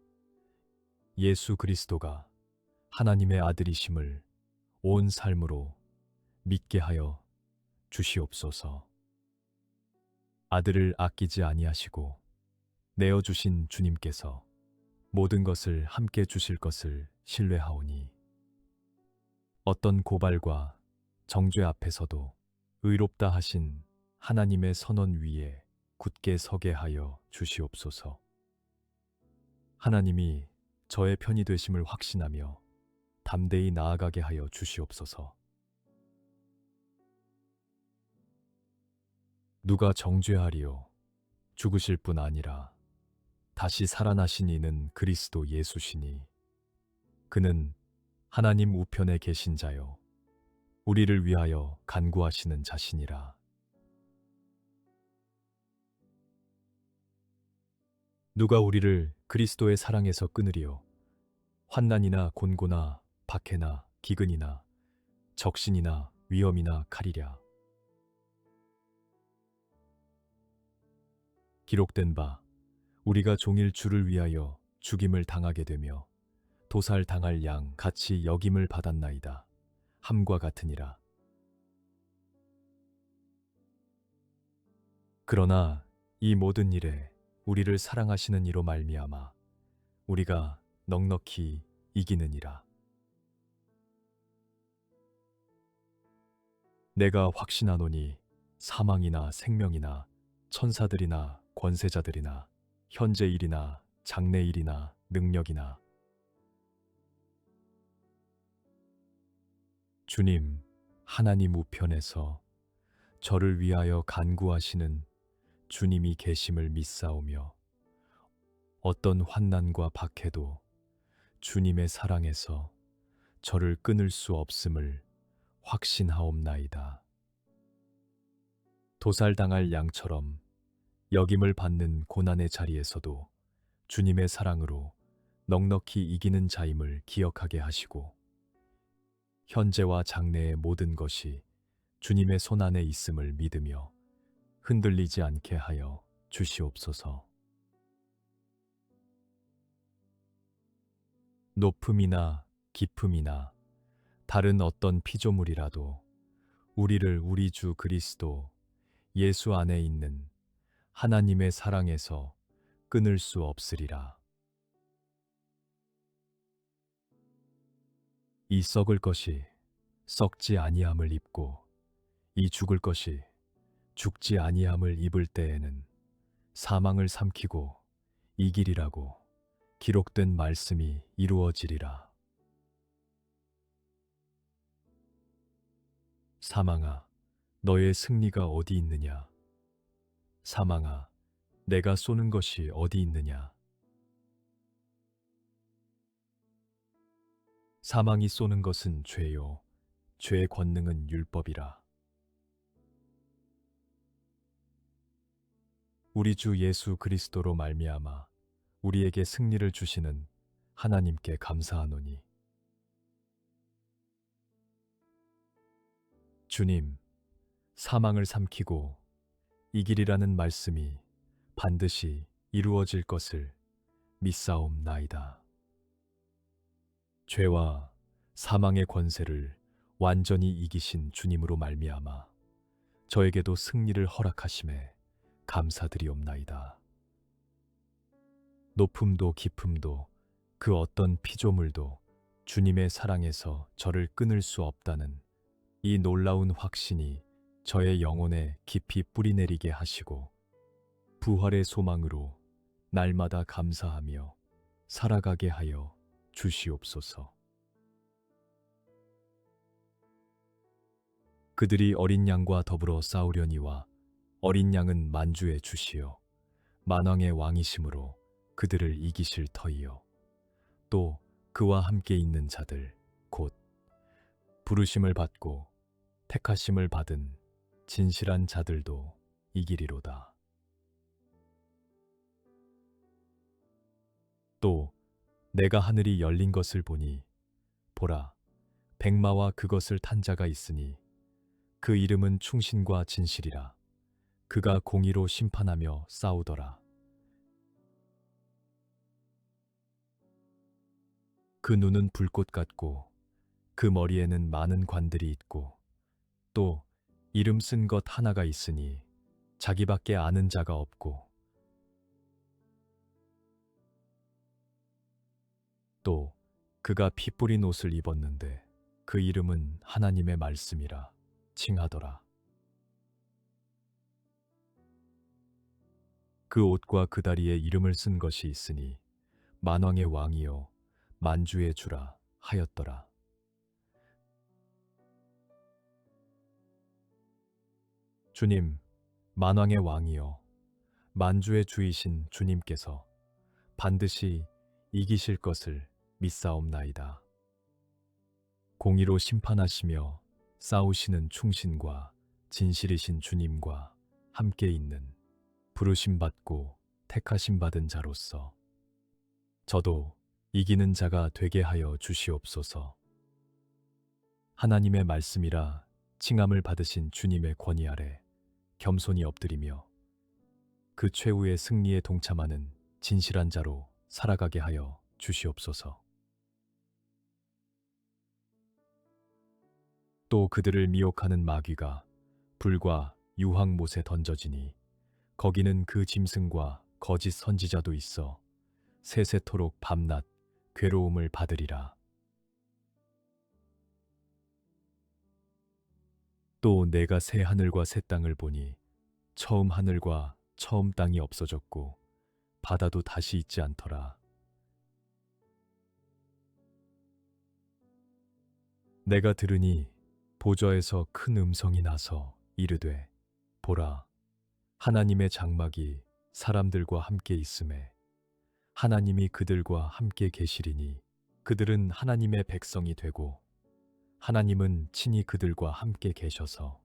예수 그리스도가 하나님의 아들이심을 온 삶으로 믿게 하여 주시옵소서. 아들을 아끼지 아니하시고 내어주신 주님께서 모든 것을 함께 주실 것을 신뢰하오니 어떤 고발과 정죄 앞에서도 의롭다 하신 하나님의 선언 위에 굳게 서게 하여 주시옵소서. 하나님이 저의 편이 되심을 확신하며 담대히 나아가게 하여 주시옵소서. 누가 정죄하리요? 죽으실 뿐 아니라 다시 살아나신 이는 그리스도 예수시니 그는 하나님 우편에 계신 자요 우리를 위하여 간구하시는 자시니라. 누가 우리를 그리스도의 사랑에서 끊으리요? 환난이나 곤고나 박해나 기근이나 적신이나 위험이나 칼이랴. 기록된 바 우리가 종일 주를 위하여 죽임을 당하게 되며 도살 당할 양 같이 여김을 받았나이다. 함과 같으니라. 그러나 이 모든 일에 우리를 사랑하시는 이로 말미암아 우리가 넉넉히 이기느니라. 내가 확신하노니 사망이나 생명이나 천사들이나 권세자들이나 현재 일이나 장래 일이나 능력이나 주님 하나님 우편에서 저를 위하여 간구하시는 주님이 계심을 믿사오며 어떤 환난과 박해도 주님의 사랑에서 저를 끊을 수 없음을 확신하옵나이다. 도살당할 양처럼 역임을 받는 고난의 자리에서도 주님의 사랑으로 넉넉히 이기는 자임을 기억하게 하시고 현재와 장래의 모든 것이 주님의 손안에 있음을 믿으며 흔들리지 않게 하여 주시옵소서. 높음이나 깊음이나 다른 어떤 피조물이라도 우리를 우리 주 그리스도 예수 안에 있는 하나님의 사랑에서 끊을 수 없으리라. 이 썩을 것이 썩지 아니함을 입고 이 죽을 것이 죽지 아니함을 입을 때에는 사망을 삼키고 이기리라고 기록된 말씀이 이루어지리라. 사망아, 너의 승리가 어디 있느냐? 사망아, 내가 쏘는 것이 어디 있느냐? 사망이 쏘는 것은 죄요, 죄의 권능은 율법이라. 우리 주 예수 그리스도로 말미암아 우리에게 승리를 주시는 하나님께 감사하노니 주님, 사망을 삼키고 이길이라는 말씀이 반드시 이루어질 것을 믿사옵나이다. 죄와 사망의 권세를 완전히 이기신 주님으로 말미암아 저에게도 승리를 허락하심에 감사드리옵나이다. 높음도 깊음도 그 어떤 피조물도 주님의 사랑에서 저를 끊을 수 없다는 이 놀라운 확신이 저의 영혼에 깊이 뿌리내리게 하시고 부활의 소망으로 날마다 감사하며 살아가게 하여 주시옵소서. 그들이 어린 양과 더불어 싸우려니와 어린 양은 만주의 주시요 만왕의 왕이심으로 그들을 이기실 터이요 또 그와 함께 있는 자들 곧 부르심을 받고 택하심을 받은 진실한 자들도 이기리로다. 또 내가 하늘이 열린 것을 보니 보라 백마와 그것을 탄 자가 있으니 그 이름은 충신과 진실이라. 그가 공의로 심판하며 싸우더라. 그 눈은 불꽃 같고 그 머리에는 많은 관들이 있고 또 이름 쓴 것 하나가 있으니 자기밖에 아는 자가 없고 또 그가 피 뿌린 옷을 입었는데 그 이름은 하나님의 말씀이라 칭하더라. 그 옷과 그 다리에 이름을 쓴 것이 있으니 만왕의 왕이요 만주의 주라 하였더라. 주님, 만왕의 왕이요 만주의 주이신 주님께서 반드시 이기실 것을 믿사옵나이다. 공의로 심판하시며 싸우시는 충신과 진실이신 주님과 함께 있는 부르심 받고 택하심 받은 자로서 저도 이기는 자가 되게 하여 주시옵소서. 하나님의 말씀이라 칭함을 받으신 주님의 권위 아래 겸손히 엎드리며 그 최후의 승리에 동참하는 진실한 자로 살아가게 하여 주시옵소서. 또 그들을 미혹하는 마귀가 불과 유황못에 던져지니 거기는 그 짐승과 거짓 선지자도 있어 세세토록 밤낮 괴로움을 받으리라. 또 내가 새 하늘과 새 땅을 보니 처음 하늘과 처음 땅이 없어졌고 바다도 다시 있지 않더라. 내가 들으니 보좌에서 큰 음성이 나서 이르되 보라 하나님의 장막이 사람들과 함께 있음에 하나님이 그들과 함께 계시리니 그들은 하나님의 백성이 되고 하나님은 친히 그들과 함께 계셔서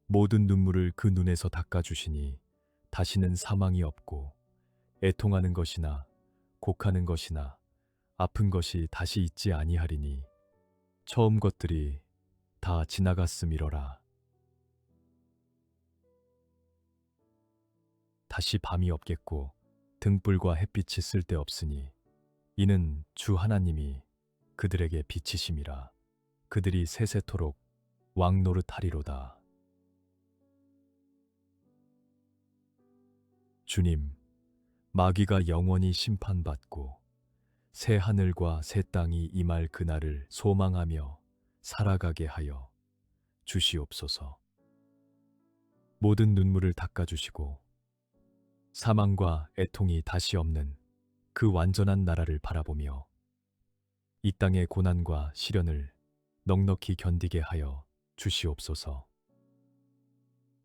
모든 눈물을 그 눈에서 닦아주시니 다시는 사망이 없고 애통하는 것이나 곡하는 것이나 아픈 것이 다시 있지 아니하리니 처음 것들이 다 지나갔음이러라. 다시 밤이 없겠고 등불과 햇빛이 쓸데없으니 이는 주 하나님이 그들에게 빛이심이라. 그들이 세세토록 왕 노릇하리로다. 주님, 마귀가 영원히 심판받고 새 하늘과 새 땅이 임할 그날을 소망하며 살아가게 하여 주시옵소서. 모든 눈물을 닦아주시고 사망과 애통이 다시 없는 그 완전한 나라를 바라보며 이 땅의 고난과 시련을 넉넉히 견디게 하여 주시옵소서.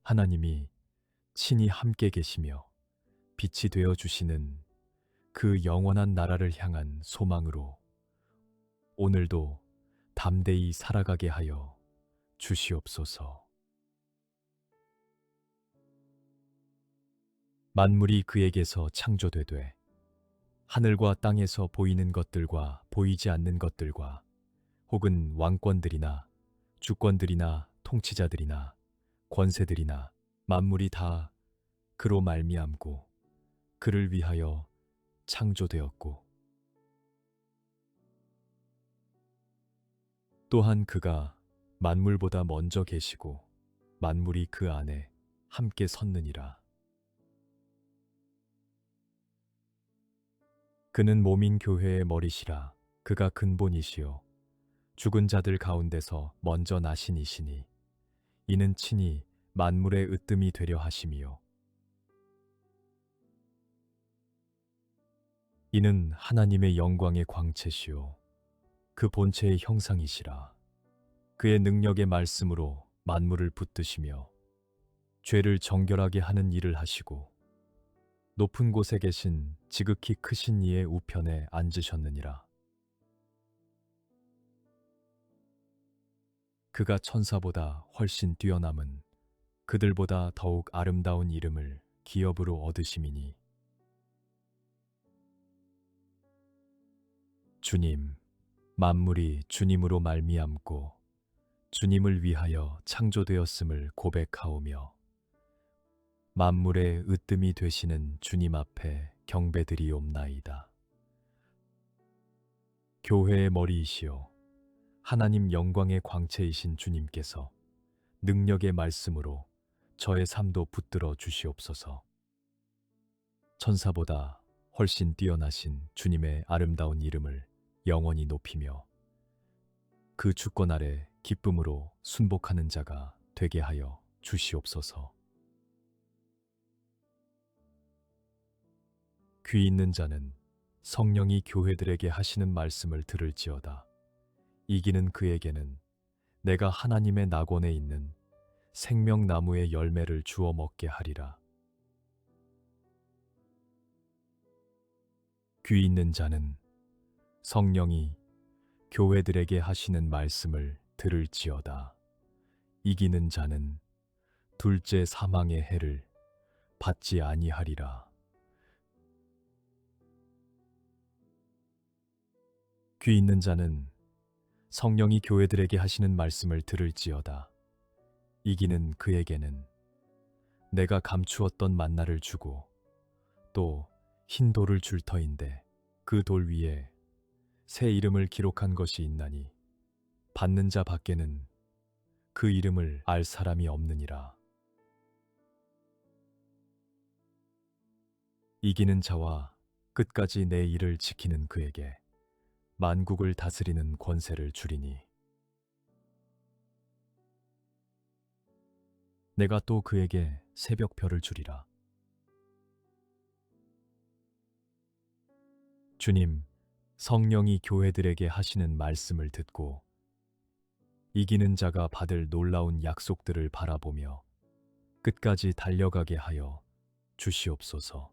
하나님이 친히 함께 계시며 빛이 되어 주시는 그 영원한 나라를 향한 소망으로 오늘도 담대히 살아가게 하여 주시옵소서. 만물이 그에게서 창조되되 하늘과 땅에서 보이는 것들과 보이지 않는 것들과 혹은 왕권들이나 주권들이나 통치자들이나 권세들이나 만물이 다 그로 말미암고 그를 위하여 창조되었고 또한 그가 만물보다 먼저 계시고 만물이 그 안에 함께 섰느니라. 그는 몸인 교회의 머리시라. 그가 근본이시요 죽은 자들 가운데서 먼저 나신 이시니 이는 친히 만물의 으뜸이 되려 하심이요 이는 하나님의 영광의 광채시요 그 본체의 형상이시라. 그의 능력의 말씀으로 만물을 붙드시며 죄를 정결하게 하는 일을 하시고 높은 곳에 계신 지극히 크신 이의 우편에 앉으셨느니라. 그가 천사보다 훨씬 뛰어남은 그들보다 더욱 아름다운 이름을 기업으로 얻으심이니 주님, 만물이 주님으로 말미암고 주님을 위하여 창조되었음을 고백하오며 만물의 으뜸이 되시는 주님 앞에 경배드리옵나이다. 교회의 머리이시오 하나님 영광의 광채이신 주님께서 능력의 말씀으로 저의 삶도 붙들어 주시옵소서. 천사보다 훨씬 뛰어나신 주님의 아름다운 이름을 영원히 높이며 그 주권 아래 기쁨으로 순복하는 자가 되게 하여 주시옵소서. 귀 있는 자는 성령이 교회들에게 하시는 말씀을 들을지어다. 이기는 그에게는 내가 하나님의 낙원에 있는 생명나무의 열매를 주어 먹게 하리라. 귀 있는 자는 성령이 교회들에게 하시는 말씀을 들을지어다. 이기는 자는 둘째 사망의 해를 받지 아니하리라. 귀 있는 자는 성령이 교회들에게 하시는 말씀을 들을지어다. 이기는 그에게는 내가 감추었던 만나를 주고 또 흰 돌을 줄 터인데 그 돌 위에 새 이름을 기록한 것이 있나니 받는 자 밖에는 그 이름을 알 사람이 없느니라. 이기는 자와 끝까지 내 일을 지키는 그에게 만국을 다스리는 권세를 주리니 내가 또 그에게 새벽별을 주리라. 주님, 성령이 교회들에게 하시는 말씀을 듣고 이기는 자가 받을 놀라운 약속들을 바라보며 끝까지 달려가게 하여 주시옵소서.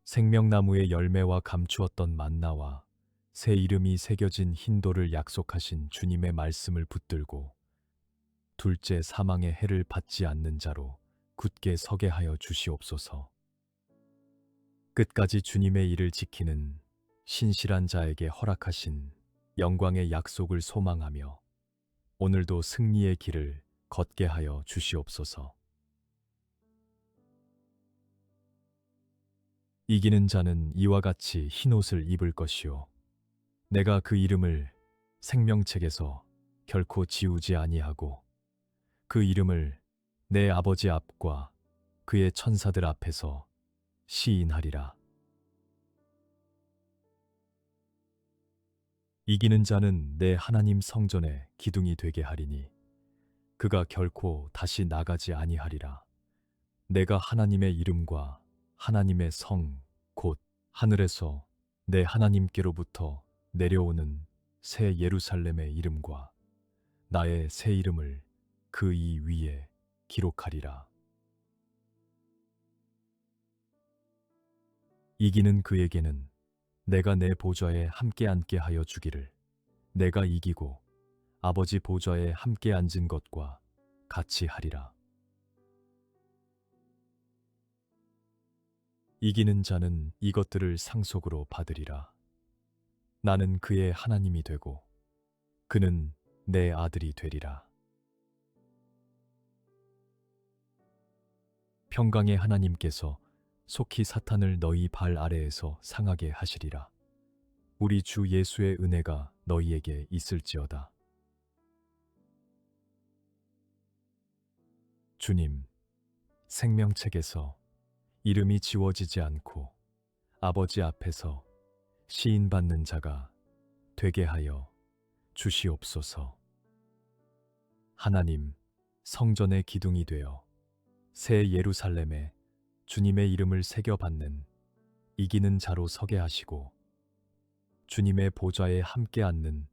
생명나무의 열매와 감추었던 만나와 새 이름이 새겨진 흰돌을 약속하신 주님의 말씀을 붙들고 둘째 사망의 해를 받지 않는 자로 굳게 서게 하여 주시옵소서. 끝까지 주님의 일을 지키는 신실한 자에게 허락하신 영광의 약속을 소망하며 오늘도 승리의 길을 걷게 하여 주시옵소서. 이기는 자는 이와 같이 흰옷을 입을 것이요 내가 그 이름을 생명책에서 결코 지우지 아니하고 그 이름을 내 아버지 앞과 그의 천사들 앞에서 시인하리라. 이기는 자는 내 하나님 성전의 기둥이 되게 하리니 그가 결코 다시 나가지 아니하리라. 내가 하나님의 이름과 하나님의 성 곧 하늘에서 내 하나님께로부터 내려오는 새 예루살렘의 이름과 나의 새 이름을 그 이 위에 기록하리라. 이기는 그에게는 내가 내 보좌에 함께 앉게 하여 주기를 내가 이기고 아버지 보좌에 함께 앉은 것과 같이 하리라. 이기는 자는 이것들을 상속으로 받으리라. 나는 그의 하나님이 되고 그는 내 아들이 되리라. 평강의 하나님께서 속히 사탄을 너희 발 아래에서 상하게 하시리라. 우리 주 예수의 은혜가 너희에게 있을지어다. 주님, 생명책에서 이름이 지워지지 않고 아버지 앞에서 시인받는 자가 되게 하여 주시옵소서. 하나님, 성전의 기둥이 되어 새 예루살렘에 주님의 이름을 새겨받는 이기는 자로 서게 하시고 주님의 보좌에 함께 앉는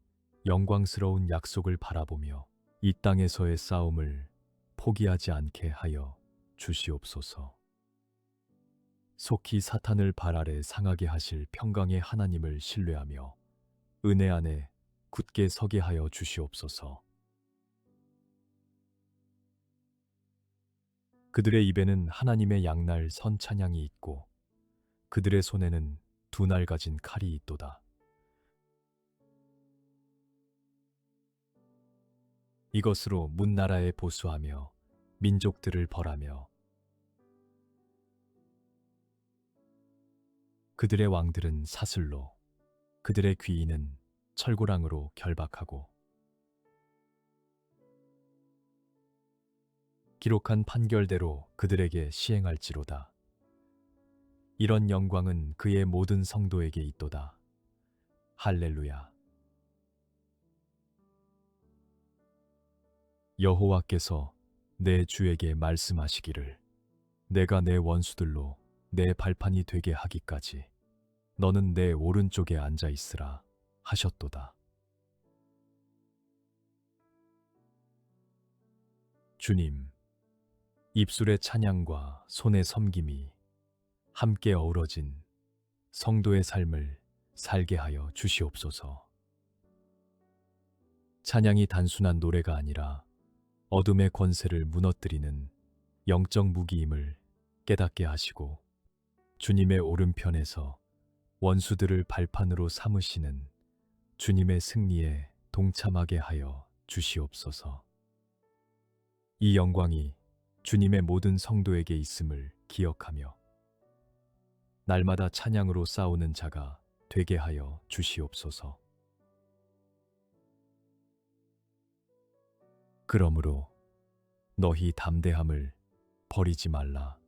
영광스러운 약속을 바라보며 이 땅에서의 싸움을 포기하지 않게 하여 주시옵소서. 속히 사탄을 발 아래 상하게 하실 평강의 하나님을 신뢰하며 은혜 안에 굳게 서게 하여 주시옵소서. 그들의 입에는 하나님의 양날 선 찬양이 있고 그들의 손에는 두 날 가진 칼이 있도다. 이것으로 문나라에 보수하며 민족들을 벌하며 그들의 왕들은 사슬로 그들의 귀인은 철고랑으로 결박하고 기록한 판결대로 그들에게 시행할지로다. 이런 영광은 그의 모든 성도에게 있도다. 할렐루야. 여호와께서 내 주에게 말씀하시기를 내가 내 원수들로 내 발판이 되게 하기까지 너는 내 오른쪽에 앉아 있으라 하셨도다. 주님, 입술의 찬양과 손의 섬김이 함께 어우러진 성도의 삶을 살게 하여 주시옵소서. 찬양이 단순한 노래가 아니라 어둠의 권세를 무너뜨리는 영적 무기임을 깨닫게 하시고 주님의 오른편에서 원수들을 발판으로 삼으시는 주님의 승리에 동참하게 하여 주시옵소서. 이 영광이 주님의 모든 성도에게 있음을 기억하며 날마다 찬양으로 싸우는 자가 되게 하여 주시옵소서. 그러므로 너희 담대함을 버리지 말라.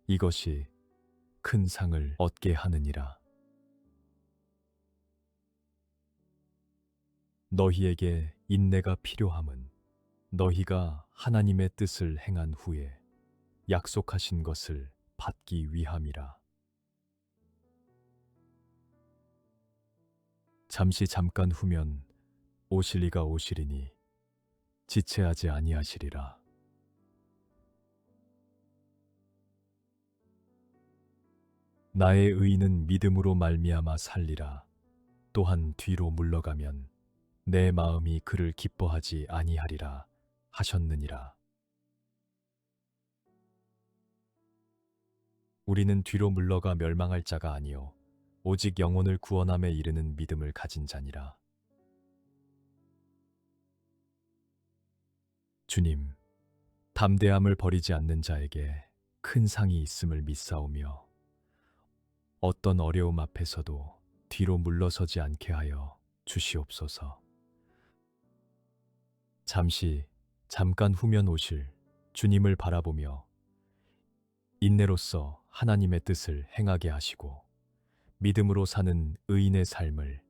이것이 큰 상을 얻게 하느니라. 너희에게 인내가 필요함은 너희가 하나님의 뜻을 행한 후에 약속하신 것을 받기 위함이라. 잠깐 후면 오실 이가 오시리니 지체하지 아니하시리라. 나의 의인은 믿음으로 말미암아 살리라. 또한 뒤로 물러가면 내 마음이 그를 기뻐하지 아니하리라 하셨느니라. 우리는 뒤로 물러가 멸망할 자가 아니요 오직 영혼을 구원함에 이르는 믿음을 가진 자니라. 주님, 담대함을 버리지 않는 자에게 큰 상이 있음을 믿사오며 어떤 어려움 앞에서도 뒤로 물러서지 않게 하여 주시옵소서. 잠깐 후면 오실 주님을 바라보며 인내로써 하나님의 뜻을 행하게 하시고 믿음으로 사는 의인의 삶을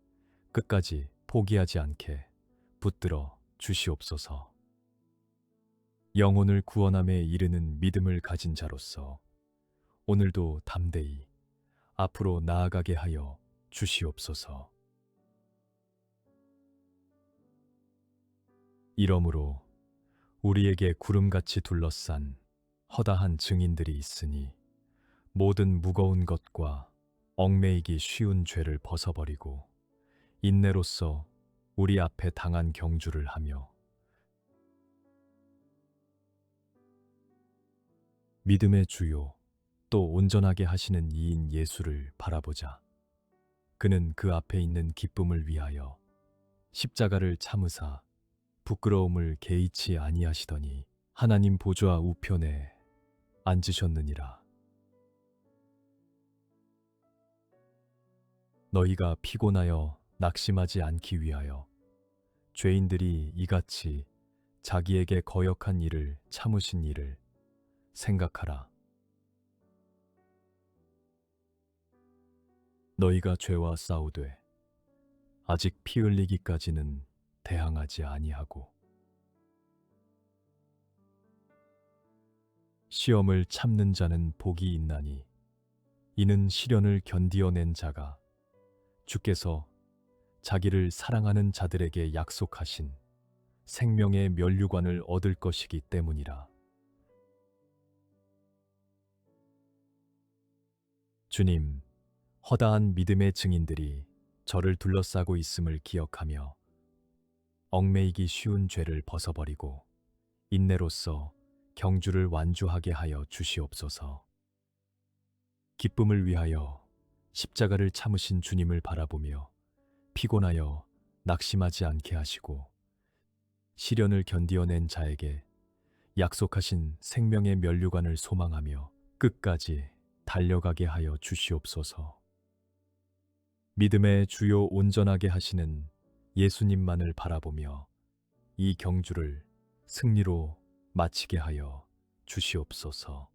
끝까지 포기하지 않게 붙들어 주시옵소서. 영혼을 구원함에 이르는 믿음을 가진 자로서 오늘도 담대히 앞으로 나아가게 하여 주시옵소서. 이러므로 우리에게 구름같이 둘러싼 허다한 증인들이 있으니 모든 무거운 것과 얽매이기 쉬운 죄를 벗어버리고 인내로써 우리 앞에 당한 경주를 하며 믿음의 주요 또 온전하게 하시는 이인 예수를 바라보자. 그는 그 앞에 있는 기쁨을 위하여 십자가를 참으사 부끄러움을 개의치 아니하시더니 하나님 보좌 우편에 앉으셨느니라. 너희가 피곤하여 낙심하지 않기 위하여 죄인들이 이같이 자기에게 거역한 일을 참으신 일을 생각하라. 너희가 죄와 싸우되 아직 피 흘리기까지는 대항하지 아니하고 시험을 참는 자는 복이 있나니 이는 시련을 견디어낸 자가 주께서 자기를 사랑하는 자들에게 약속하신 생명의 면류관을 얻을 것이기 때문이라. 주님, 허다한 믿음의 증인들이 저를 둘러싸고 있음을 기억하며 얽매이기 쉬운 죄를 벗어버리고 인내로써 경주를 완주하게 하여 주시옵소서. 기쁨을 위하여 십자가를 참으신 주님을 바라보며 피곤하여 낙심하지 않게 하시고 시련을 견디어낸 자에게 약속하신 생명의 면류관을 소망하며 끝까지 달려가게 하여 주시옵소서. 믿음의 주요 온전하게 하시는 예수님만을 바라보며 이 경주를 승리로 마치게 하여 주시옵소서.